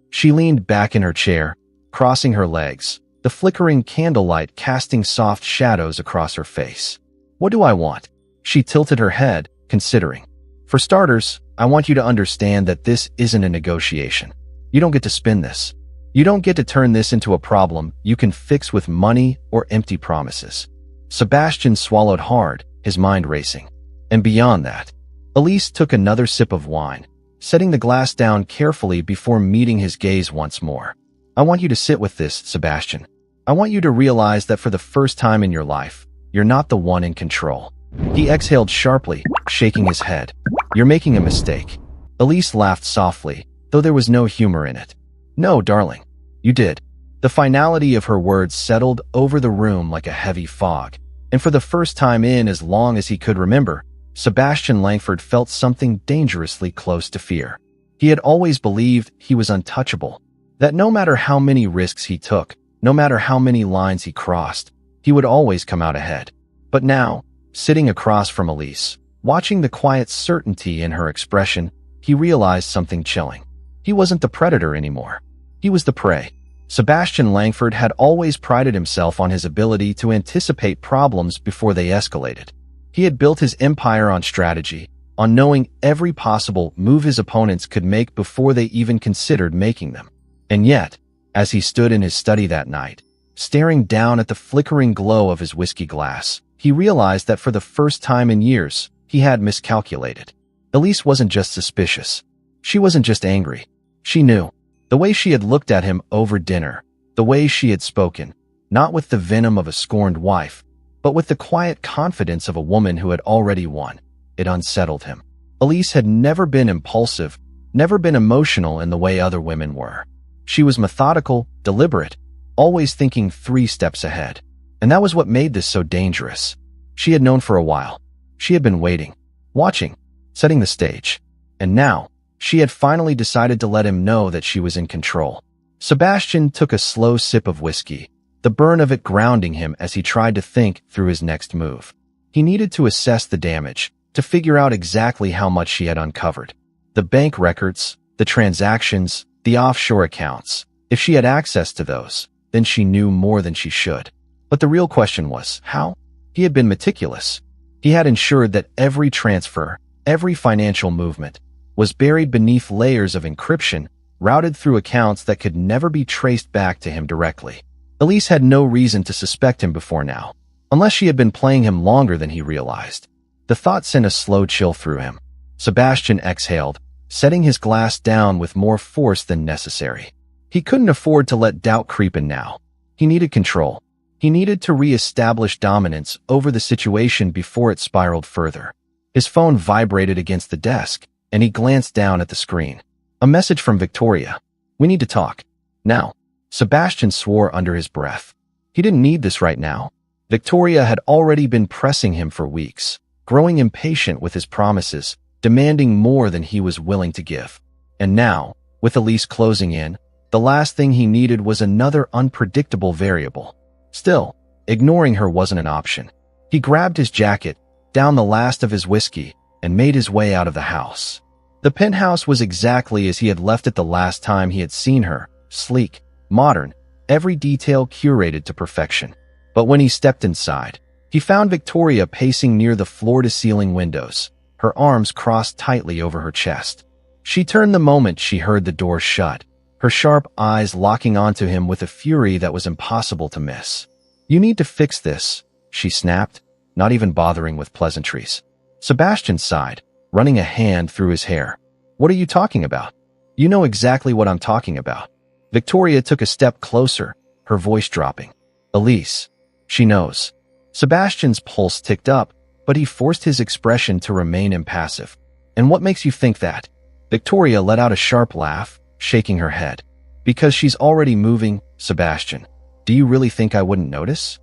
She leaned back in her chair, crossing her legs, the flickering candlelight casting soft shadows across her face. "What do I want?" She tilted her head, considering. "For starters, I want you to understand that this isn't a negotiation. You don't get to spin this. You don't get to turn this into a problem you can fix with money or empty promises." Sebastian swallowed hard, his mind racing. And beyond that, Elise took another sip of wine, setting the glass down carefully before meeting his gaze once more. "I want you to sit with this, Sebastian. I want you to realize that for the first time in your life, you're not the one in control." He exhaled sharply, shaking his head. "You're making a mistake." Elise laughed softly, though there was no humor in it. "No, darling. You did." The finality of her words settled over the room like a heavy fog, and for the first time in as long as he could remember, Sebastian Langford felt something dangerously close to fear. He had always believed he was untouchable, that no matter how many risks he took, no matter how many lines he crossed, he would always come out ahead. But now, sitting across from Elise, watching the quiet certainty in her expression, he realized something chilling. He wasn't the predator anymore. He was the prey. Sebastian Langford had always prided himself on his ability to anticipate problems before they escalated. He had built his empire on strategy, on knowing every possible move his opponents could make before they even considered making them. And yet, as he stood in his study that night, staring down at the flickering glow of his whiskey glass, he realized that for the first time in years, he had miscalculated. Elise wasn't just suspicious. She wasn't just angry. She knew. The way she had looked at him over dinner, the way she had spoken, not with the venom of a scorned wife, but with the quiet confidence of a woman who had already won, it unsettled him. Elise had never been impulsive, never been emotional in the way other women were. She was methodical, deliberate, always thinking 3 steps ahead. And that was what made this so dangerous. She had known for a while. She had been waiting, watching, setting the stage. And now, she had finally decided to let him know that she was in control. Sebastian took a slow sip of whiskey, the burn of it grounding him as he tried to think through his next move. He needed to assess the damage, to figure out exactly how much she had uncovered. The bank records, the transactions, the offshore accounts. If she had access to those, then she knew more than she should. But the real question was, how? He had been meticulous. He had ensured that every transfer, every financial movement, was buried beneath layers of encryption, routed through accounts that could never be traced back to him directly. Elise had no reason to suspect him before now, unless she had been playing him longer than he realized. The thought sent a slow chill through him. Sebastian exhaled, setting his glass down with more force than necessary. He couldn't afford to let doubt creep in now. He needed control. He needed to re-establish dominance over the situation before it spiraled further. His phone vibrated against the desk, and he glanced down at the screen. A message from Victoria. "We need to talk. Now." Sebastian swore under his breath. He didn't need this right now. Victoria had already been pressing him for weeks, growing impatient with his promises, demanding more than he was willing to give. And now, with Elise closing in, the last thing he needed was another unpredictable variable. Still, ignoring her wasn't an option. He grabbed his jacket, downed the last of his whiskey, and made his way out of the house. The penthouse was exactly as he had left it the last time he had seen her, sleek, modern, every detail curated to perfection. But when he stepped inside, he found Victoria pacing near the floor-to-ceiling windows, her arms crossed tightly over her chest. She turned the moment she heard the door shut, her sharp eyes locking onto him with a fury that was impossible to miss. "You need to fix this," she snapped, not even bothering with pleasantries. Sebastian sighed, running a hand through his hair. "What are you talking about?" "You know exactly what I'm talking about." Victoria took a step closer, her voice dropping. "Elise. She knows." Sebastian's pulse ticked up, but he forced his expression to remain impassive. "And what makes you think that?" Victoria let out a sharp laugh, shaking her head. "Because she's already moving, Sebastian. Do you really think I wouldn't notice?"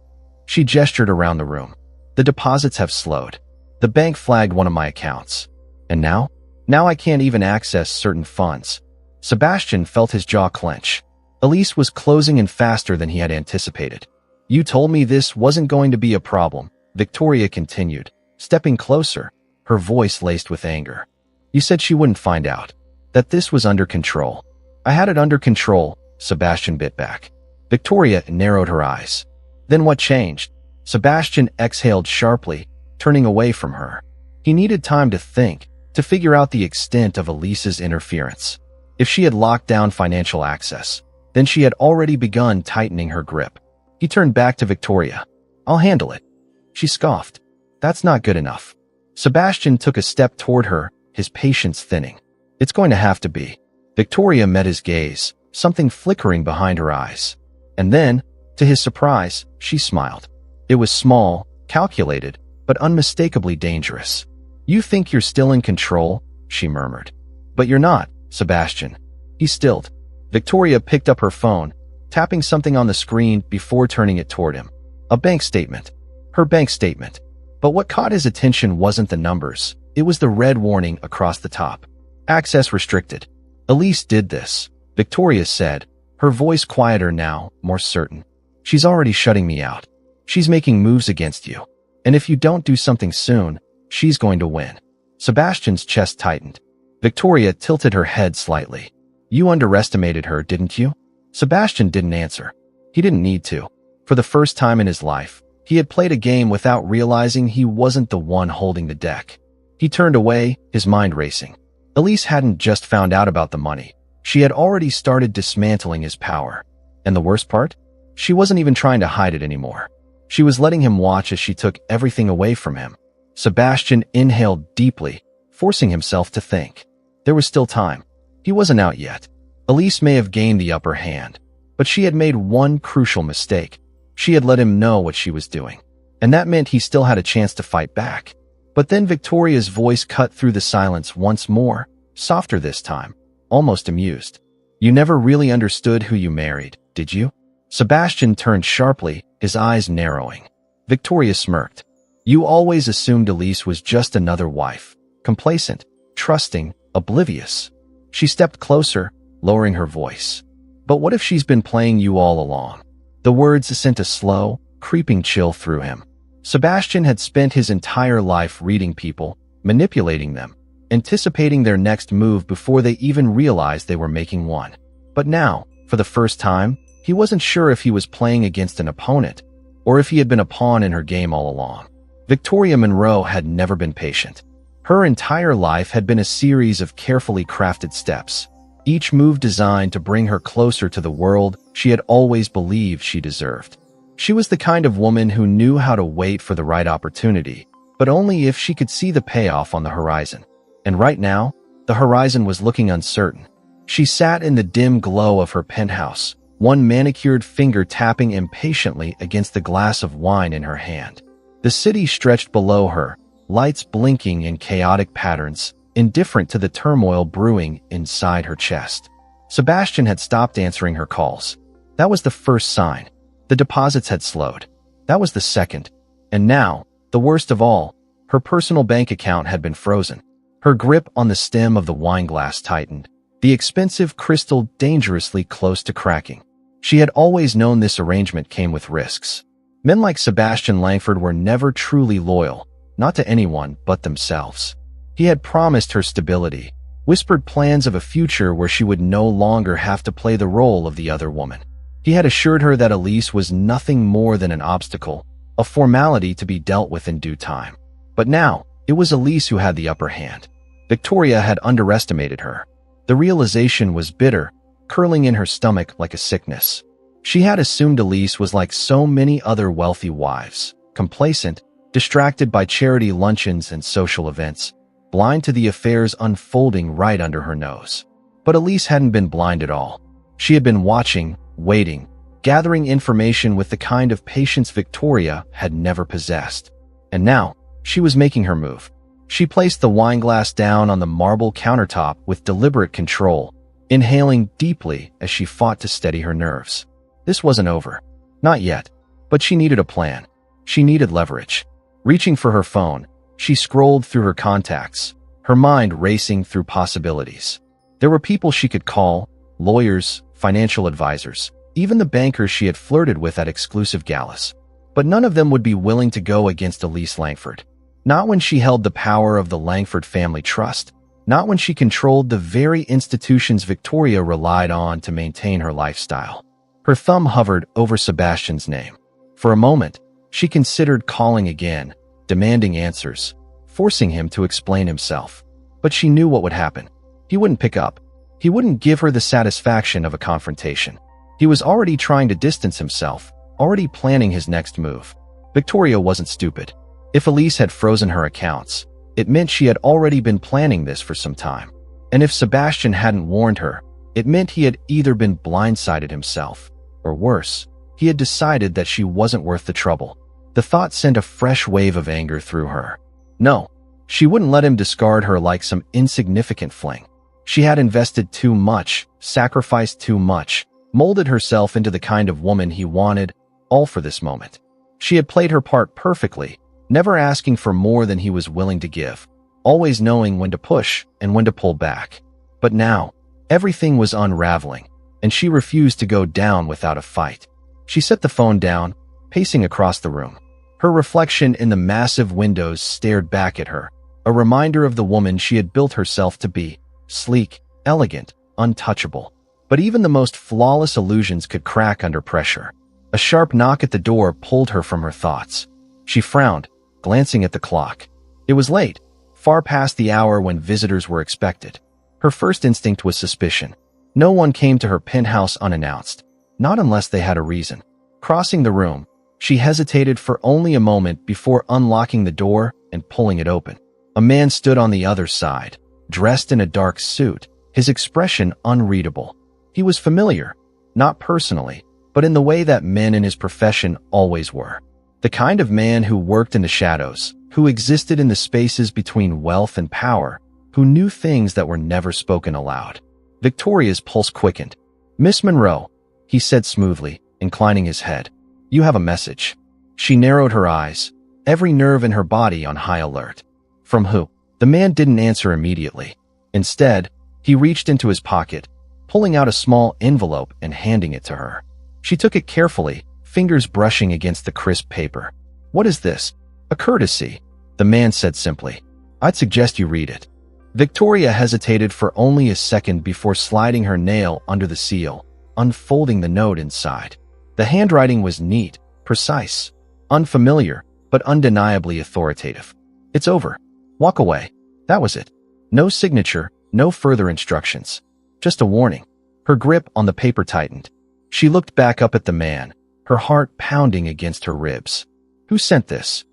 She gestured around the room. "The deposits have slowed. The bank flagged one of my accounts. And now? Now I can't even access certain funds. Sebastian felt his jaw clench. Elise was closing in faster than he had anticipated. You told me this wasn't going to be a problem, Victoria continued, stepping closer, her voice laced with anger. You said she wouldn't find out, that this was under control. I had it under control, Sebastian bit back. Victoria narrowed her eyes. Then what changed? Sebastian exhaled sharply, turning away from her. He needed time to think, to figure out the extent of Elise's interference. If she had locked down financial access, then she had already begun tightening her grip. He turned back to Victoria. I'll handle it. She scoffed. That's not good enough. Sebastian took a step toward her, his patience thinning. It's going to have to be. Victoria met his gaze, something flickering behind her eyes. And then, to his surprise, she smiled. It was small, calculated, but unmistakably dangerous. You think you're still in control? She murmured. But you're not, Sebastian. He stilled. Victoria picked up her phone, tapping something on the screen before turning it toward him. A bank statement. Her bank statement. But what caught his attention wasn't the numbers. It was the red warning across the top. Access restricted. Elise did this, Victoria said, her voice quieter now, more certain. She's already shutting me out. She's making moves against you. And if you don't do something soon, she's going to win. Sebastian's chest tightened. Victoria tilted her head slightly. You underestimated her, didn't you? Sebastian didn't answer. He didn't need to. For the first time in his life, he had played a game without realizing he wasn't the one holding the deck. He turned away, his mind racing. Elise hadn't just found out about the money. She had already started dismantling his power. And the worst part? She wasn't even trying to hide it anymore. She was letting him watch as she took everything away from him. Sebastian inhaled deeply, forcing himself to think. There was still time. He wasn't out yet. Elise may have gained the upper hand, but she had made one crucial mistake. She had let him know what she was doing, and that meant he still had a chance to fight back. But then Victoria's voice cut through the silence once more, softer this time, almost amused. You never really understood who you married, did you? Sebastian turned sharply, his eyes narrowing. Victoria smirked. You always assumed Elise was just another wife, complacent, trusting, oblivious. She stepped closer, lowering her voice. But what if she's been playing you all along? The words sent a slow, creeping chill through him. Sebastian had spent his entire life reading people, manipulating them, anticipating their next move before they even realized they were making one. But now, for the first time, he wasn't sure if he was playing against an opponent, or if he had been a pawn in her game all along. Victoria Monroe had never been patient. Her entire life had been a series of carefully crafted steps, each move designed to bring her closer to the world she had always believed she deserved. She was the kind of woman who knew how to wait for the right opportunity, but only if she could see the payoff on the horizon. And right now, the horizon was looking uncertain. She sat in the dim glow of her penthouse, one manicured finger tapping impatiently against the glass of wine in her hand. The city stretched below her, lights blinking in chaotic patterns, indifferent to the turmoil brewing inside her chest. Sebastian had stopped answering her calls. That was the first sign. The deposits had slowed. That was the second. And now, the worst of all, her personal bank account had been frozen. Her grip on the stem of the wine glass tightened, the expensive crystal dangerously close to cracking. She had always known this arrangement came with risks. Men like Sebastian Langford were never truly loyal, not to anyone but themselves. He had promised her stability, whispered plans of a future where she would no longer have to play the role of the other woman. He had assured her that Elise was nothing more than an obstacle, a formality to be dealt with in due time. But now, it was Elise who had the upper hand. Victoria had underestimated her. The realization was bitter, curling in her stomach like a sickness. She had assumed Elise was like so many other wealthy wives, complacent, distracted by charity luncheons and social events, blind to the affairs unfolding right under her nose. But Elise hadn't been blind at all. She had been watching, waiting, gathering information with the kind of patience Victoria had never possessed. And now, she was making her move. She placed the wine glass down on the marble countertop with deliberate control, inhaling deeply as she fought to steady her nerves. This wasn't over. Not yet. But she needed a plan. She needed leverage. Reaching for her phone, she scrolled through her contacts, her mind racing through possibilities. There were people she could call, lawyers, financial advisors, even the bankers she had flirted with at exclusive galas. But none of them would be willing to go against Elise Langford. Not when she held the power of the Langford family trust. Not when she controlled the very institutions Victoria relied on to maintain her lifestyle. Her thumb hovered over Sebastian's name. For a moment, she considered calling again, demanding answers, forcing him to explain himself. But she knew what would happen. He wouldn't pick up. He wouldn't give her the satisfaction of a confrontation. He was already trying to distance himself, already planning his next move. Victoria wasn't stupid. If Elise had frozen her accounts, it meant she had already been planning this for some time. And if Sebastian hadn't warned her, it meant he had either been blindsided himself, or worse, he had decided that she wasn't worth the trouble. The thought sent a fresh wave of anger through her. No, she wouldn't let him discard her like some insignificant fling. She had invested too much, sacrificed too much, molded herself into the kind of woman he wanted, all for this moment. She had played her part perfectly, never asking for more than he was willing to give, always knowing when to push and when to pull back. But now, everything was unraveling, and she refused to go down without a fight. She set the phone down, pacing across the room. Her reflection in the massive windows stared back at her, a reminder of the woman she had built herself to be, sleek, elegant, untouchable. But even the most flawless illusions could crack under pressure. A sharp knock at the door pulled her from her thoughts. She frowned, glancing at the clock. It was late, far past the hour when visitors were expected. Her first instinct was suspicion. No one came to her penthouse unannounced, not unless they had a reason. Crossing the room, she hesitated for only a moment before unlocking the door and pulling it open. A man stood on the other side, dressed in a dark suit, his expression unreadable. He was familiar, not personally, but in the way that men in his profession always were. The kind of man who worked in the shadows, who existed in the spaces between wealth and power, who knew things that were never spoken aloud. Victoria's pulse quickened. "Miss Monroe," he said smoothly, inclining his head. "You have a message." She narrowed her eyes, every nerve in her body on high alert. "From who?" The man didn't answer immediately. Instead, he reached into his pocket, pulling out a small envelope and handing it to her. She took it carefully, fingers brushing against the crisp paper. "What is this?" "A courtesy," the man said simply. "I'd suggest you read it." Victoria hesitated for only a second before sliding her nail under the seal, unfolding the note inside. The handwriting was neat, precise, unfamiliar, but undeniably authoritative. "It's over. Walk away." That was it. No signature, no further instructions. Just a warning. Her grip on the paper tightened. She looked back up at the man, her heart pounding against her ribs. "Who sent this?"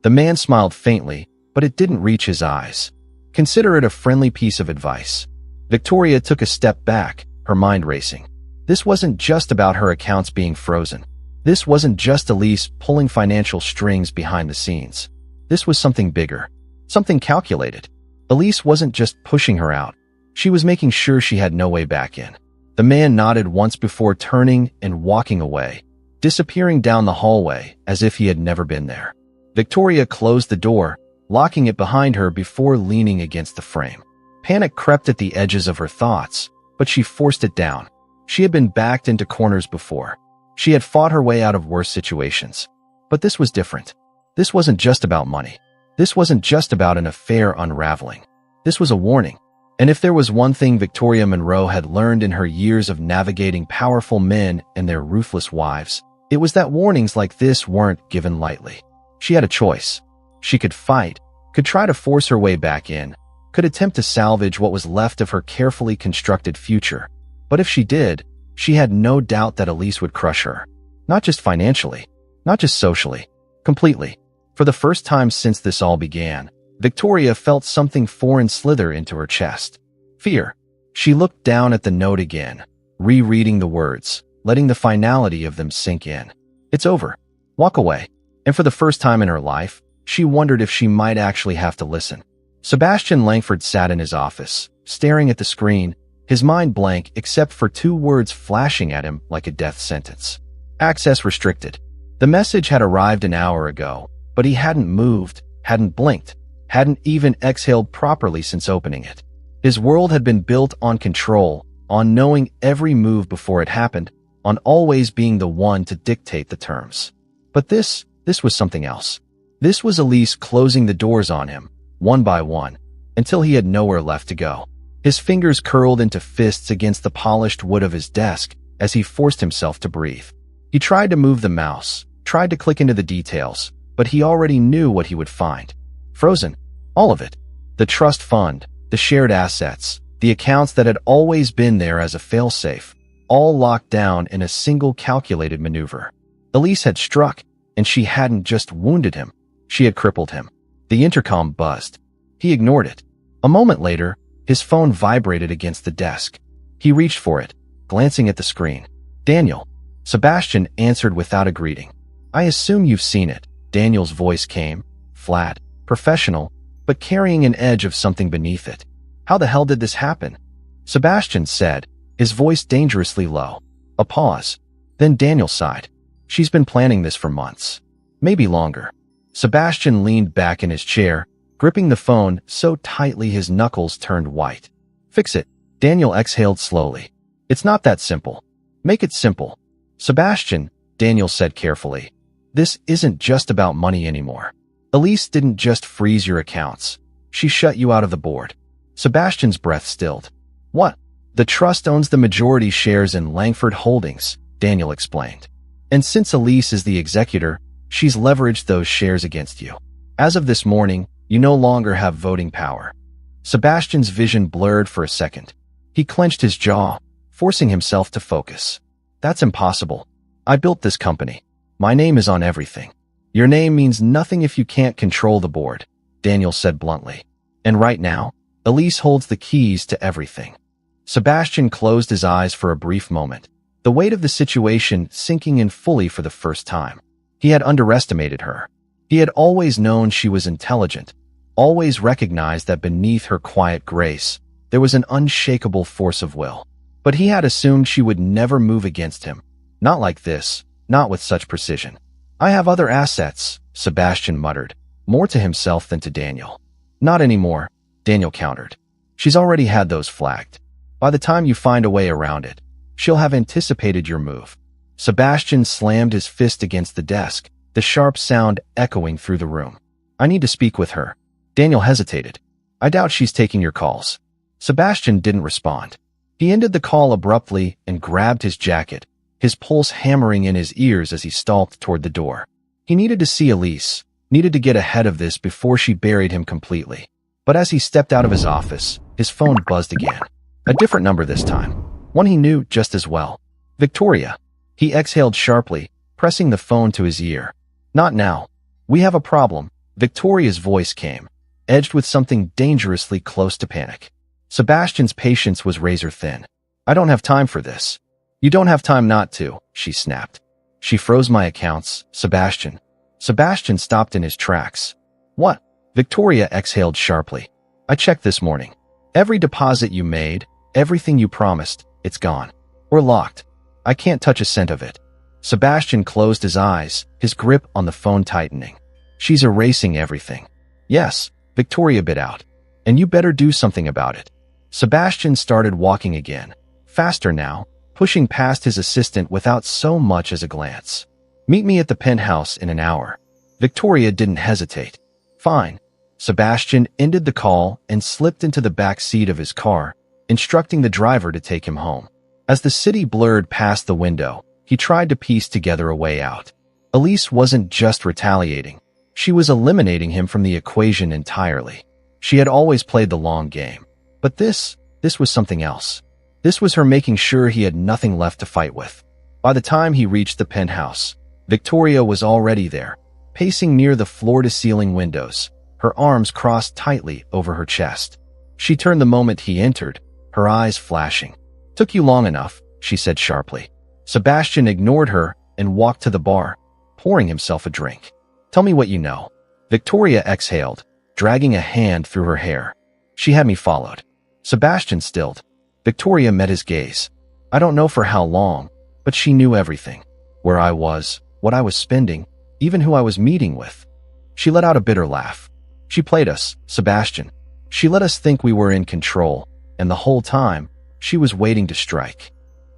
The man smiled faintly, but it didn't reach his eyes. "Consider it a friendly piece of advice." Victoria took a step back, her mind racing. This wasn't just about her accounts being frozen. This wasn't just Elise pulling financial strings behind the scenes. This was something bigger, something calculated. Elise wasn't just pushing her out. She was making sure she had no way back in. The man nodded once before turning and walking away, disappearing down the hallway as if he had never been there. Victoria closed the door, locking it behind her before leaning against the frame. Panic crept at the edges of her thoughts, but she forced it down. She had been backed into corners before. She had fought her way out of worse situations. But this was different. This wasn't just about money. This wasn't just about an affair unraveling. This was a warning. And if there was one thing Victoria Monroe had learned in her years of navigating powerful men and their ruthless wives, it was that warnings like this weren't given lightly. She had a choice. She could fight, could try to force her way back in, could attempt to salvage what was left of her carefully constructed future. But if she did, she had no doubt that Elise would crush her. Not just financially, not just socially, completely. For the first time since this all began, Victoria felt something foreign slither into her chest. Fear. She looked down at the note again, rereading the words, letting the finality of them sink in. It's over. Walk away. And for the first time in her life, she wondered if she might actually have to listen. Sebastian Langford sat in his office, staring at the screen, his mind blank except for two words flashing at him like a death sentence. Access restricted. The message had arrived an hour ago, but he hadn't moved, hadn't blinked, hadn't even exhaled properly since opening it. His world had been built on control, on knowing every move before it happened, on always being the one to dictate the terms. But this was something else. This was Elise closing the doors on him, one by one, until he had nowhere left to go. His fingers curled into fists against the polished wood of his desk as he forced himself to breathe. He tried to move the mouse, tried to click into the details, but he already knew what he would find. Frozen. All of it. The trust fund, the shared assets, the accounts that had always been there as a failsafe, all locked down in a single calculated maneuver. Elise had struck, and she hadn't just wounded him, she had crippled him. The intercom buzzed. He ignored it. A moment later, his phone vibrated against the desk. He reached for it, glancing at the screen. Daniel. Sebastian answered without a greeting. I assume you've seen it. Daniel's voice came, flat, professional, but carrying an edge of something beneath it. How the hell did this happen? Sebastian said, his voice dangerously low. A pause. Then Daniel sighed. She's been planning this for months. Maybe longer. Sebastian leaned back in his chair, gripping the phone so tightly his knuckles turned white. Fix it. Daniel exhaled slowly. It's not that simple. Make it simple. Sebastian, Daniel said carefully. This isn't just about money anymore. Elise didn't just freeze your accounts. She shut you out of the board. Sebastian's breath stilled. What? The trust owns the majority shares in Langford Holdings, Daniel explained. And since Elise is the executor, she's leveraged those shares against you. As of this morning, you no longer have voting power. Sebastian's vision blurred for a second. He clenched his jaw, forcing himself to focus. That's impossible. I built this company. My name is on everything. Your name means nothing if you can't control the board, Daniel said bluntly. And right now, Elise holds the keys to everything. Sebastian closed his eyes for a brief moment, the weight of the situation sinking in fully for the first time. He had underestimated her. He had always known she was intelligent, always recognized that beneath her quiet grace, there was an unshakable force of will. But he had assumed she would never move against him. Not like this, not with such precision. I have other assets, Sebastian muttered, more to himself than to Daniel. Not anymore, Daniel countered. She's already had those flagged. By the time you find a way around it, she'll have anticipated your move. Sebastian slammed his fist against the desk, the sharp sound echoing through the room. I need to speak with her. Daniel hesitated. I doubt she's taking your calls. Sebastian didn't respond. He ended the call abruptly and grabbed his jacket, his pulse hammering in his ears as he stalked toward the door. He needed to see Elise, needed to get ahead of this before she buried him completely. But as he stepped out of his office, his phone buzzed again. A different number this time, one he knew just as well. Victoria. He exhaled sharply, pressing the phone to his ear. Not now. We have a problem. Victoria's voice came, edged with something dangerously close to panic. Sebastian's patience was razor thin. I don't have time for this. You don't have time not to, she snapped. She froze my accounts, Sebastian. Sebastian stopped in his tracks. What? Victoria exhaled sharply. I checked this morning. Every deposit you made, everything you promised, it's gone. We're locked. I can't touch a cent of it. Sebastian closed his eyes, his grip on the phone tightening. She's erasing everything. Yes, Victoria bit out. And you better do something about it. Sebastian started walking again, faster now, pushing past his assistant without so much as a glance. Meet me at the penthouse in an hour. Victoria didn't hesitate. Fine. Sebastian ended the call and slipped into the back seat of his car, instructing the driver to take him home. As the city blurred past the window, he tried to piece together a way out. Elise wasn't just retaliating. She was eliminating him from the equation entirely. She had always played the long game. But this was something else. This was her making sure he had nothing left to fight with. By the time he reached the penthouse, Victoria was already there, pacing near the floor-to-ceiling windows, her arms crossed tightly over her chest. She turned the moment he entered, her eyes flashing. Took you long enough, she said sharply. Sebastian ignored her and walked to the bar, pouring himself a drink. Tell me what you know. Victoria exhaled, dragging a hand through her hair. She had me followed. Sebastian stilled. Victoria met his gaze. I don't know for how long, but she knew everything. Where I was, what I was spending, even who I was meeting with. She let out a bitter laugh. She played us, Sebastian. She let us think we were in control, and the whole time, she was waiting to strike.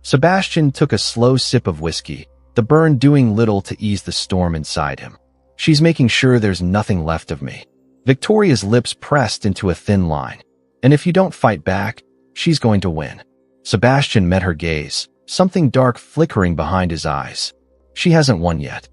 Sebastian took a slow sip of whiskey, the burn doing little to ease the storm inside him. She's making sure there's nothing left of me. Victoria's lips pressed into a thin line. And if you don't fight back, she's going to win. Sebastian met her gaze, something dark flickering behind his eyes. She hasn't won yet.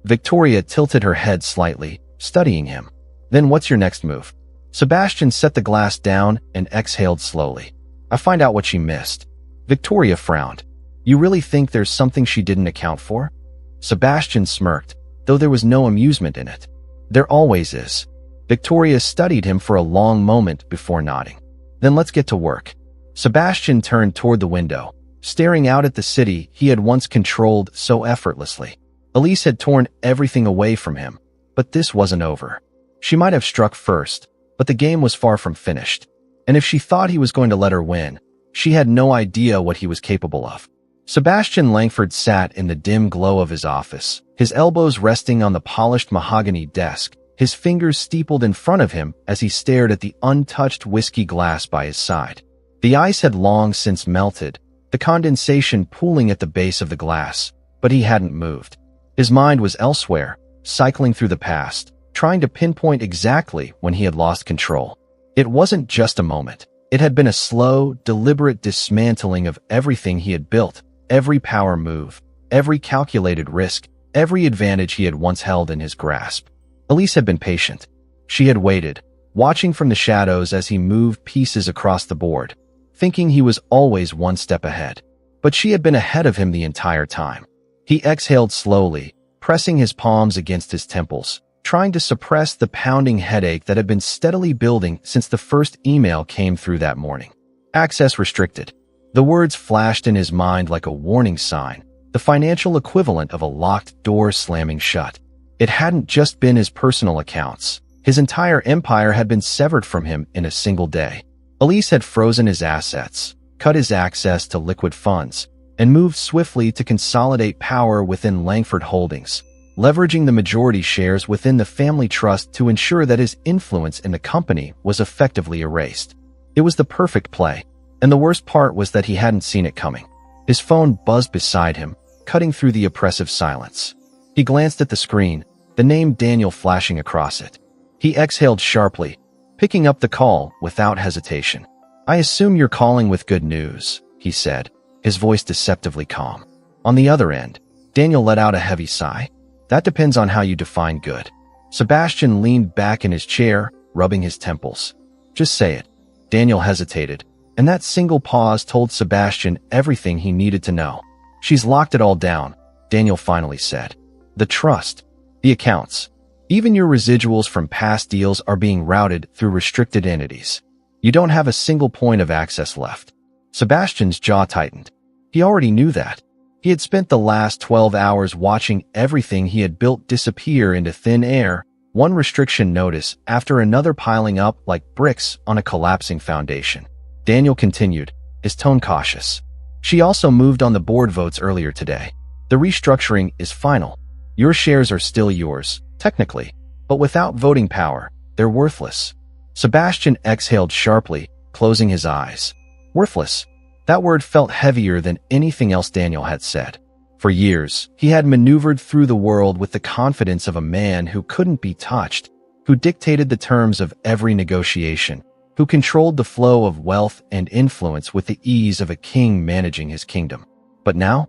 Victoria tilted her head slightly, studying him. Then what's your next move? Sebastian set the glass down and exhaled slowly. I find out what she missed. Victoria frowned. You really think there's something she didn't account for? Sebastian smirked, though there was no amusement in it. There always is. Victoria studied him for a long moment before nodding. Then let's get to work. Sebastian turned toward the window, staring out at the city he had once controlled so effortlessly. Elise had torn everything away from him, but this wasn't over. She might have struck first, but the game was far from finished. And if she thought he was going to let her win, she had no idea what he was capable of. Sebastian Langford sat in the dim glow of his office, his elbows resting on the polished mahogany desk, his fingers steepled in front of him as he stared at the untouched whiskey glass by his side. The ice had long since melted, the condensation pooling at the base of the glass, but he hadn't moved. His mind was elsewhere, cycling through the past, trying to pinpoint exactly when he had lost control. It wasn't just a moment. It had been a slow, deliberate dismantling of everything he had built, every power move, every calculated risk, every advantage he had once held in his grasp. Elise had been patient. She had waited, watching from the shadows as he moved pieces across the board, thinking he was always one step ahead. But she had been ahead of him the entire time. He exhaled slowly, pressing his palms against his temples, trying to suppress the pounding headache that had been steadily building since the first email came through that morning. Access restricted. The words flashed in his mind like a warning sign, the financial equivalent of a locked door slamming shut. It hadn't just been his personal accounts. His entire empire had been severed from him in a single day. Elise had frozen his assets, cut his access to liquid funds, and moved swiftly to consolidate power within Langford Holdings, leveraging the majority shares within the family trust to ensure that his influence in the company was effectively erased. It was the perfect play, and the worst part was that he hadn't seen it coming. His phone buzzed beside him, cutting through the oppressive silence. He glanced at the screen, the name Daniel flashing across it. He exhaled sharply, picking up the call without hesitation. I assume you're calling with good news, he said, his voice deceptively calm. On the other end, Daniel let out a heavy sigh. That depends on how you define good. Sebastian leaned back in his chair, rubbing his temples. Just say it. Daniel hesitated, and that single pause told Sebastian everything he needed to know. She's locked it all down, Daniel finally said. The trust, the accounts, even your residuals from past deals are being routed through restricted entities. You don't have a single point of access left. Sebastian's jaw tightened. He already knew that. He had spent the last 12 hours watching everything he had built disappear into thin air, one restriction notice after another piling up like bricks on a collapsing foundation. Daniel continued, his tone cautious. She also moved on the board votes earlier today. The restructuring is final. Your shares are still yours, technically, but without voting power, they're worthless. Sebastian exhaled sharply, closing his eyes. Worthless. That word felt heavier than anything else Daniel had said. For years, he had maneuvered through the world with the confidence of a man who couldn't be touched, who dictated the terms of every negotiation, who controlled the flow of wealth and influence with the ease of a king managing his kingdom. But now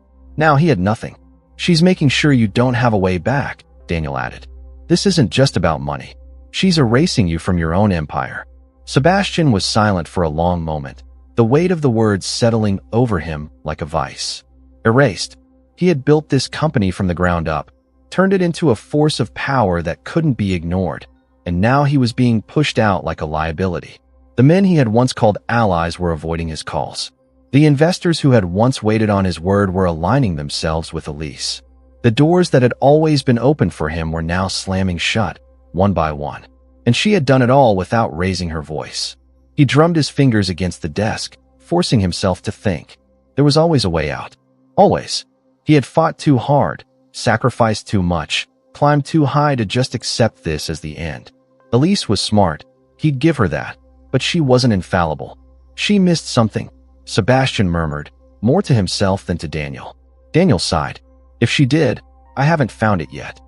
he had nothing. She's making sure you don't have a way back, Daniel added. This isn't just about money. She's erasing you from your own empire. Sebastian was silent for a long moment, the weight of the words settling over him like a vice. Erased. He had built this company from the ground up, turned it into a force of power that couldn't be ignored, and now he was being pushed out like a liability. The men he had once called allies were avoiding his calls. The investors who had once waited on his word were aligning themselves with Elise. The doors that had always been open for him were now slamming shut, one by one. And she had done it all without raising her voice. He drummed his fingers against the desk, forcing himself to think. There was always a way out. Always. He had fought too hard, sacrificed too much, climbed too high to just accept this as the end. Elise was smart. He'd give her that. But she wasn't infallible. She missed something, Sebastian murmured, more to himself than to Daniel. Daniel sighed. If she did, I haven't found it yet.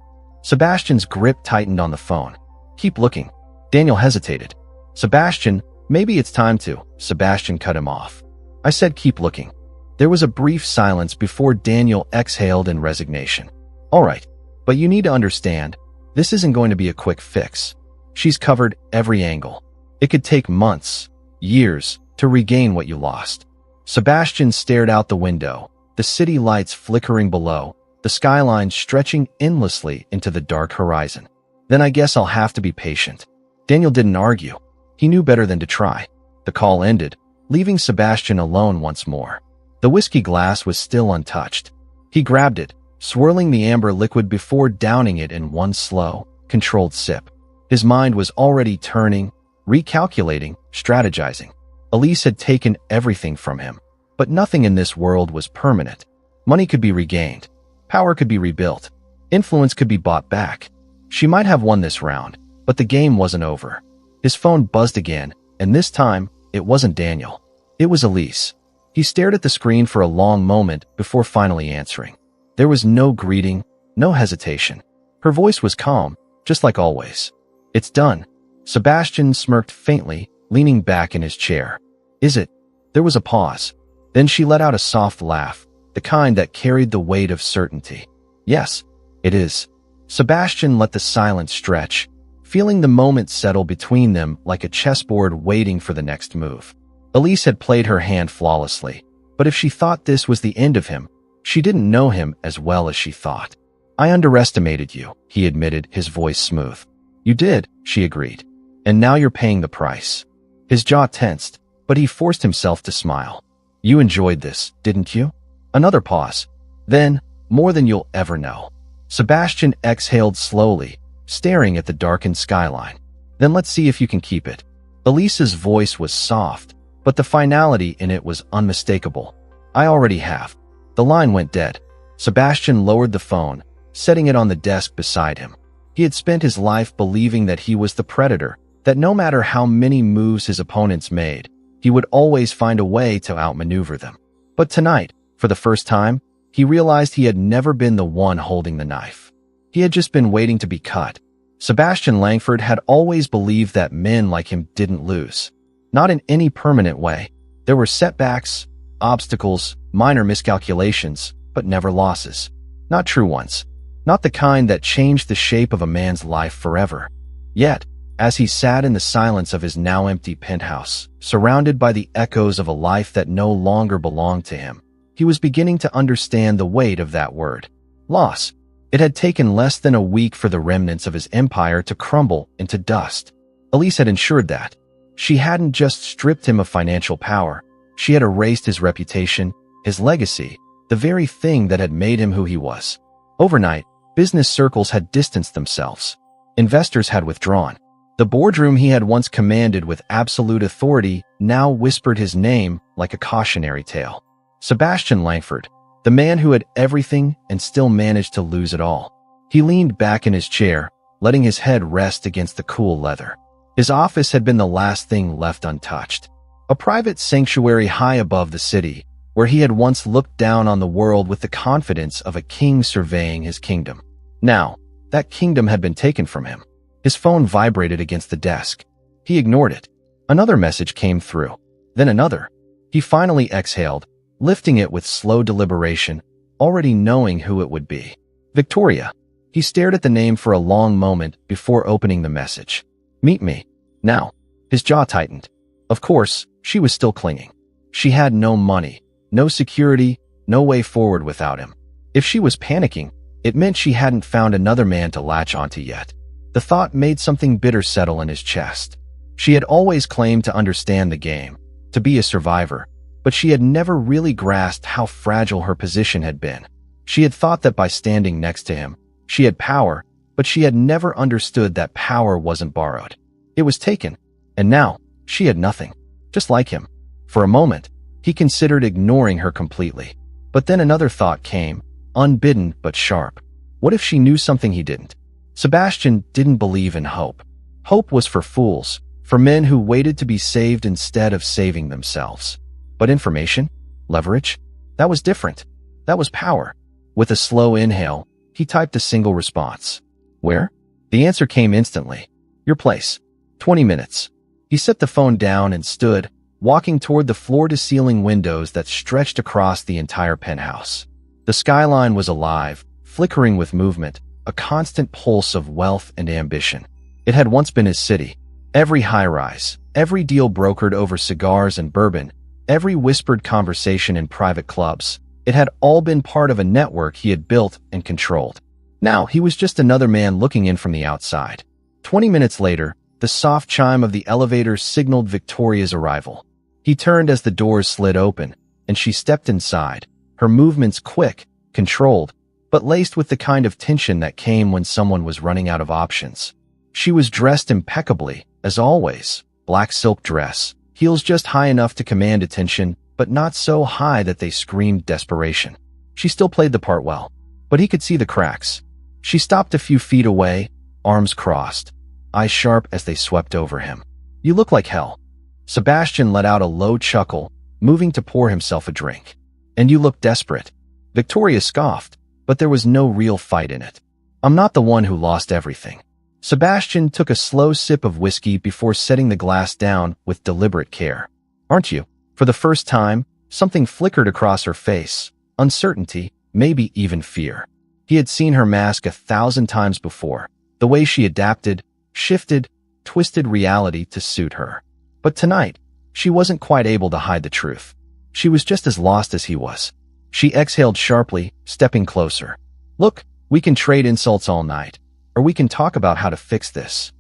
Sebastian's grip tightened on the phone. Keep looking. Daniel hesitated. Sebastian, maybe it's time to. Sebastian cut him off. I said keep looking. There was a brief silence before Daniel exhaled in resignation. All right, but you need to understand, this isn't going to be a quick fix. She's covered every angle. It could take months, years, to regain what you lost. Sebastian stared out the window, the city lights flickering below, the skyline stretching endlessly into the dark horizon. Then I guess I'll have to be patient. Daniel didn't argue. He knew better than to try. The call ended, leaving Sebastian alone once more. The whiskey glass was still untouched. He grabbed it, swirling the amber liquid before downing it in one slow, controlled sip. His mind was already turning, recalculating, strategizing. Elise had taken everything from him, but nothing in this world was permanent. Money could be regained. Power could be rebuilt. Influence could be bought back. She might have won this round, but the game wasn't over. His phone buzzed again, and this time, it wasn't Daniel. It was Elise. He stared at the screen for a long moment before finally answering. There was no greeting, no hesitation. Her voice was calm, just like always. It's done. Sebastian smirked faintly, leaning back in his chair. Is it? There was a pause. Then she let out a soft laugh, the kind that carried the weight of certainty. Yes, it is. Sebastian let the silence stretch, feeling the moment settle between them like a chessboard waiting for the next move. Elise had played her hand flawlessly, but if she thought this was the end of him, she didn't know him as well as she thought. I underestimated you, he admitted, his voice smooth. You did, she agreed. And now you're paying the price. His jaw tensed, but he forced himself to smile. You enjoyed this, didn't you? Another pause. Then, more than you'll ever know. Sebastian exhaled slowly, staring at the darkened skyline. Then let's see if you can keep it. Elise's voice was soft, but the finality in it was unmistakable. I already have. The line went dead. Sebastian lowered the phone, setting it on the desk beside him. He had spent his life believing that he was the predator, that no matter how many moves his opponents made, he would always find a way to outmaneuver them. But tonight, for the first time, he realized he had never been the one holding the knife. He had just been waiting to be cut. Sebastian Langford had always believed that men like him didn't lose. Not in any permanent way. There were setbacks, obstacles, minor miscalculations, but never losses. Not true ones. Not the kind that changed the shape of a man's life forever. Yet, as he sat in the silence of his now empty penthouse, surrounded by the echoes of a life that no longer belonged to him, he was beginning to understand the weight of that word. Loss. It had taken less than a week for the remnants of his empire to crumble into dust. Elise had ensured that. She hadn't just stripped him of financial power. She had erased his reputation, his legacy, the very thing that had made him who he was. Overnight, business circles had distanced themselves. Investors had withdrawn. The boardroom he had once commanded with absolute authority now whispered his name like a cautionary tale. Sebastian Langford, the man who had everything and still managed to lose it all. He leaned back in his chair, letting his head rest against the cool leather. His office had been the last thing left untouched. A private sanctuary high above the city, where he had once looked down on the world with the confidence of a king surveying his kingdom. Now, that kingdom had been taken from him. His phone vibrated against the desk. He ignored it. Another message came through. Then another. He finally exhaled, lifting it with slow deliberation, already knowing who it would be. Victoria. He stared at the name for a long moment before opening the message. Meet me. Now. His jaw tightened. Of course, she was still clinging. She had no money, no security, no way forward without him. If she was panicking, it meant she hadn't found another man to latch onto yet. The thought made something bitter settle in his chest. She had always claimed to understand the game, to be a survivor, but she had never really grasped how fragile her position had been. She had thought that by standing next to him, she had power, but she had never understood that power wasn't borrowed. It was taken, and now she had nothing. Just like him. For a moment, he considered ignoring her completely. But then another thought came, unbidden but sharp. What if she knew something he didn't? Sebastian didn't believe in hope. Hope was for fools, for men who waited to be saved instead of saving themselves. But information? Leverage? That was different. That was power. With a slow inhale, he typed a single response. Where? The answer came instantly. Your place. 20 minutes. He set the phone down and stood, walking toward the floor-to-ceiling windows that stretched across the entire penthouse. The skyline was alive, flickering with movement, a constant pulse of wealth and ambition. It had once been his city. Every high-rise, every deal brokered over cigars and bourbon, every whispered conversation in private clubs, it had all been part of a network he had built and controlled. Now he was just another man looking in from the outside. 20 minutes later, the soft chime of the elevator signaled Victoria's arrival. He turned as the doors slid open, and she stepped inside, her movements quick, controlled, but laced with the kind of tension that came when someone was running out of options. She was dressed impeccably, as always, black silk dress, heels just high enough to command attention, but not so high that they screamed desperation. She still played the part well, but he could see the cracks. She stopped a few feet away, arms crossed, eyes sharp as they swept over him. You look like hell. Sebastian let out a low chuckle, moving to pour himself a drink. And you look desperate. Victoria scoffed, but there was no real fight in it. I'm not the one who lost everything. Sebastian took a slow sip of whiskey before setting the glass down with deliberate care. Aren't you? For the first time, something flickered across her face, uncertainty, maybe even fear. He had seen her mask 1,000 times before, the way she adapted, shifted, twisted reality to suit her. But tonight, she wasn't quite able to hide the truth. She was just as lost as he was. She exhaled sharply, stepping closer. Look, we can trade insults all night, or we can talk about how to fix this.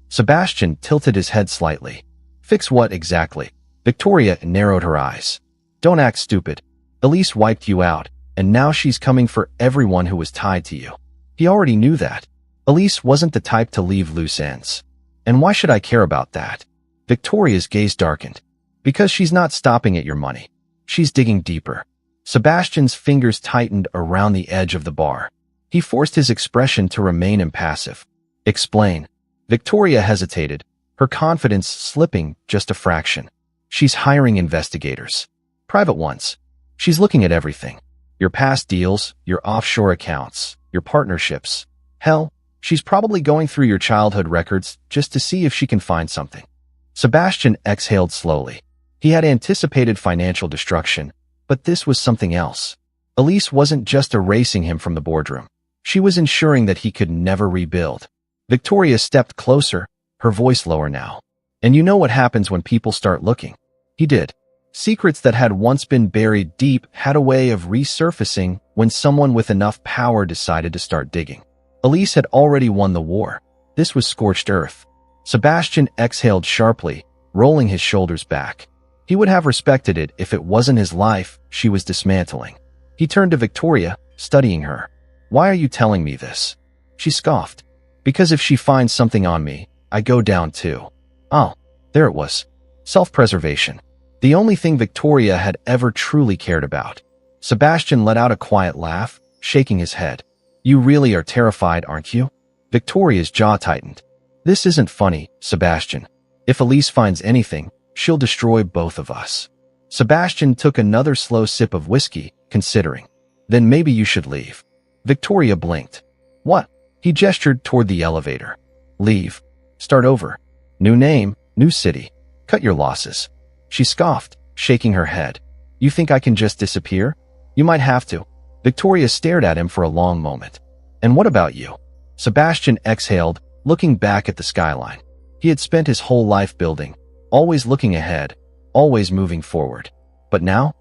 Sebastian tilted his head slightly. Fix what exactly? Victoria narrowed her eyes. Don't act stupid. Elise wiped you out, and now she's coming for everyone who was tied to you. He already knew that. Elise wasn't the type to leave loose ends. And why should I care about that? Victoria's gaze darkened. Because she's not stopping at your money. She's digging deeper. Sebastian's fingers tightened around the edge of the bar. He forced his expression to remain impassive. Explain. Victoria hesitated, her confidence slipping just a fraction. She's hiring investigators. Private ones. She's looking at everything. Your past deals, your offshore accounts, your partnerships. Hell, she's probably going through your childhood records just to see if she can find something. Sebastian exhaled slowly. He had anticipated financial destruction, but this was something else. Elise wasn't just erasing him from the boardroom. She was ensuring that he could never rebuild. Victoria stepped closer, her voice lower now. And you know what happens when people start looking. He did. Secrets that had once been buried deep had a way of resurfacing when someone with enough power decided to start digging. Elise had already won the war. This was scorched earth. Sebastian exhaled sharply, rolling his shoulders back. He would have respected it if it wasn't his life she was dismantling. He turned to Victoria, studying her. Why are you telling me this? She scoffed. Because if she finds something on me, I go down too. Oh, there it was. Self-preservation. The only thing Victoria had ever truly cared about. Sebastian let out a quiet laugh, shaking his head. You really are terrified, aren't you? Victoria's jaw tightened. This isn't funny, Sebastian. If Elise finds anything, she'll destroy both of us. Sebastian took another slow sip of whiskey, considering. Then maybe you should leave. Victoria blinked. What? He gestured toward the elevator. Leave. Start over. New name, new city. Cut your losses. She scoffed, shaking her head. You think I can just disappear? You might have to. Victoria stared at him for a long moment. And what about you? Sebastian exhaled, looking back at the skyline. He had spent his whole life building, always looking ahead, always moving forward. But now,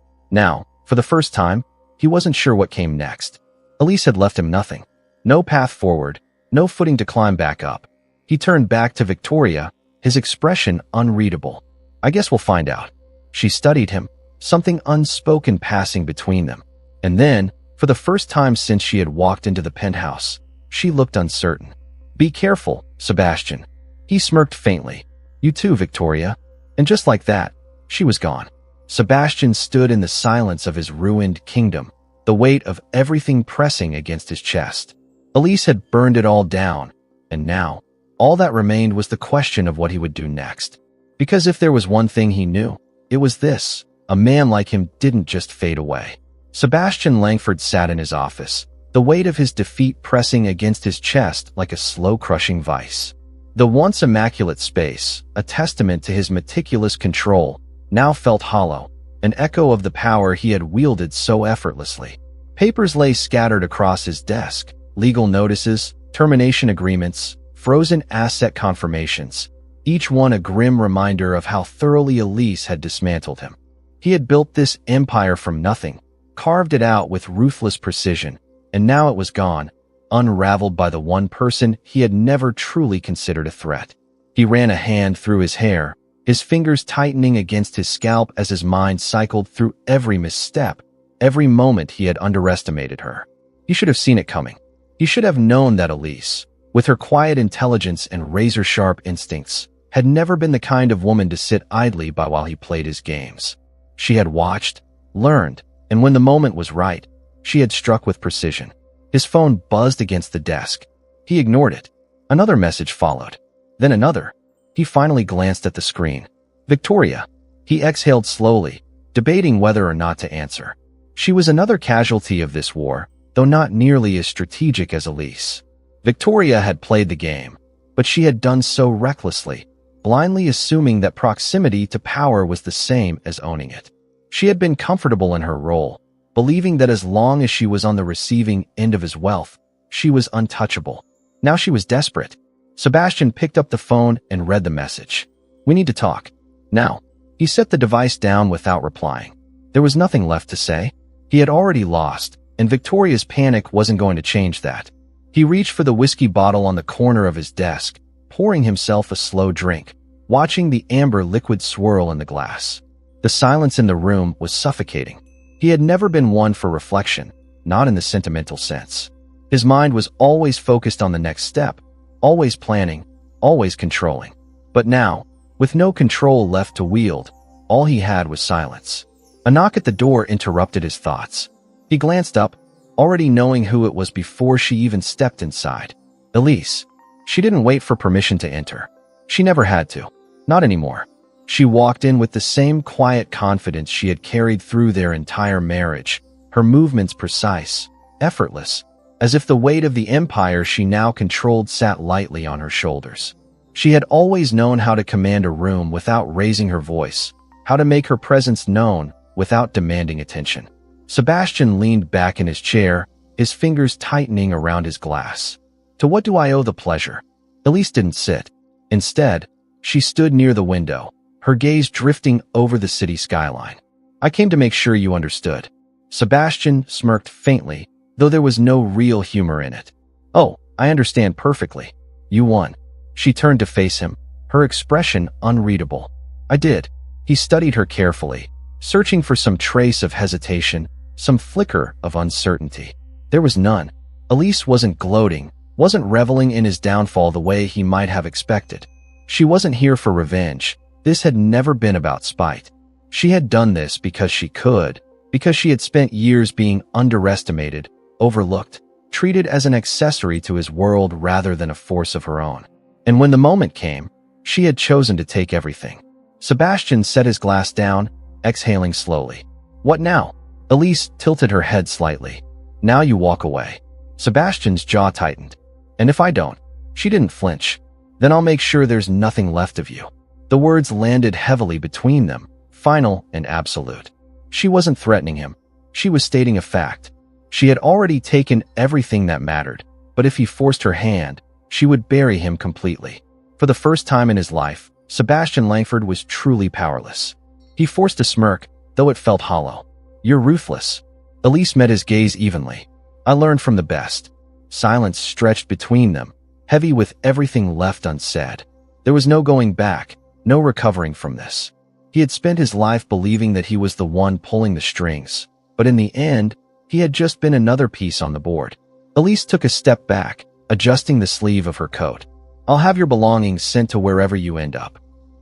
for the first time, he wasn't sure what came next. Elise had left him nothing. No path forward, no footing to climb back up. He turned back to Victoria, his expression unreadable. I guess we'll find out. She studied him, something unspoken passing between them. And then, for the first time since she had walked into the penthouse, she looked uncertain. Be careful, Sebastian. He smirked faintly. You too, Victoria. And just like that, she was gone. Sebastian stood in the silence of his ruined kingdom, the weight of everything pressing against his chest. Elise had burned it all down, and now, all that remained was the question of what he would do next. Because if there was one thing he knew, it was this: a man like him didn't just fade away. Sebastian Langford sat in his office, the weight of his defeat pressing against his chest like a slow-crushing vice. The once immaculate space, a testament to his meticulous control, now felt hollow, an echo of the power he had wielded so effortlessly. Papers lay scattered across his desk: legal notices, termination agreements, frozen asset confirmations, each one a grim reminder of how thoroughly Elise had dismantled him. He had built this empire from nothing, carved it out with ruthless precision, and now it was gone, unraveled by the one person he had never truly considered a threat. He ran a hand through his hair, his fingers tightening against his scalp as his mind cycled through every misstep, every moment he had underestimated her. He should have seen it coming. He should have known that Elise, with her quiet intelligence and razor-sharp instincts, had never been the kind of woman to sit idly by while he played his games. She had watched, learned, and when the moment was right, she had struck with precision. His phone buzzed against the desk. He ignored it. Another message followed. Then another. He finally glanced at the screen. Victoria. He exhaled slowly, debating whether or not to answer. She was another casualty of this war, though not nearly as strategic as Elise. Victoria had played the game, but she had done so recklessly, blindly assuming that proximity to power was the same as owning it. She had been comfortable in her role, believing that as long as she was on the receiving end of his wealth, she was untouchable. Now she was desperate. Sebastian picked up the phone and read the message. "We need to talk. Now." He set the device down without replying. There was nothing left to say. He had already lost, and Victoria's panic wasn't going to change that. He reached for the whiskey bottle on the corner of his desk, pouring himself a slow drink, watching the amber liquid swirl in the glass. The silence in the room was suffocating. He had never been one for reflection, not in the sentimental sense. His mind was always focused on the next step, always planning, always controlling. But now, with no control left to wield, all he had was silence. A knock at the door interrupted his thoughts. He glanced up, already knowing who it was before she even stepped inside. Elise. She didn't wait for permission to enter. She never had to. Not anymore. She walked in with the same quiet confidence she had carried through their entire marriage, her movements precise, effortless, as if the weight of the empire she now controlled sat lightly on her shoulders. She had always known how to command a room without raising her voice, how to make her presence known without demanding attention. Sebastian leaned back in his chair, his fingers tightening around his glass. To what do I owe the pleasure? Elise didn't sit. Instead, she stood near the window, her gaze drifting over the city skyline. I came to make sure you understood. Sebastian smirked faintly, though there was no real humor in it. Oh, I understand perfectly. You won. She turned to face him, her expression unreadable. I did. He studied her carefully, searching for some trace of hesitation, some flicker of uncertainty. There was none. Elise wasn't gloating, wasn't reveling in his downfall the way he might have expected. She wasn't here for revenge. This had never been about spite. She had done this because she could, because she had spent years being underestimated, overlooked, treated as an accessory to his world rather than a force of her own. And when the moment came, she had chosen to take everything. Sebastian set his glass down, exhaling slowly. What now? Elise tilted her head slightly. Now you walk away. Sebastian's jaw tightened. And if I don't? She didn't flinch. Then I'll make sure there's nothing left of you. The words landed heavily between them, final and absolute. She wasn't threatening him. She was stating a fact. She had already taken everything that mattered, but if he forced her hand, she would bury him completely. For the first time in his life, Sebastian Langford was truly powerless. He forced a smirk, though it felt hollow. You're ruthless. Elise met his gaze evenly. I learned from the best. Silence stretched between them, heavy with everything left unsaid. There was no going back, no recovering from this. He had spent his life believing that he was the one pulling the strings, but in the end, he had just been another piece on the board. Elise took a step back, adjusting the sleeve of her coat. I'll have your belongings sent to wherever you end up.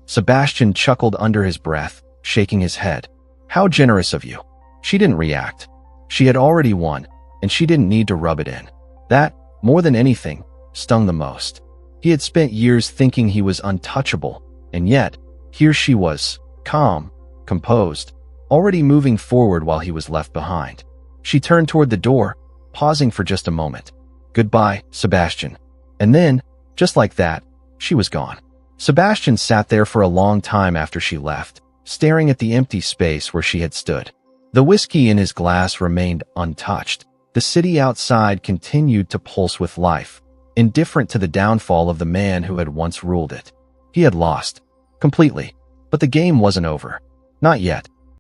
Sebastian chuckled under his breath, shaking his head. How generous of you. She didn't react. She had already won, and she didn't need to rub it in. That, more than anything, stung the most. He had spent years thinking he was untouchable, and yet, Here she was, calm, composed, already moving forward while he was left behind. She turned toward the door, pausing for just a moment. "Goodbye, Sebastian." And then, just like that, she was gone. Sebastian sat there for a long time after she left, staring at the empty space where she had stood. The whiskey in his glass remained untouched. The city outside continued to pulse with life, indifferent to the downfall of the man who had once ruled it. He had lost. Completely. But the game wasn't over. Not yet.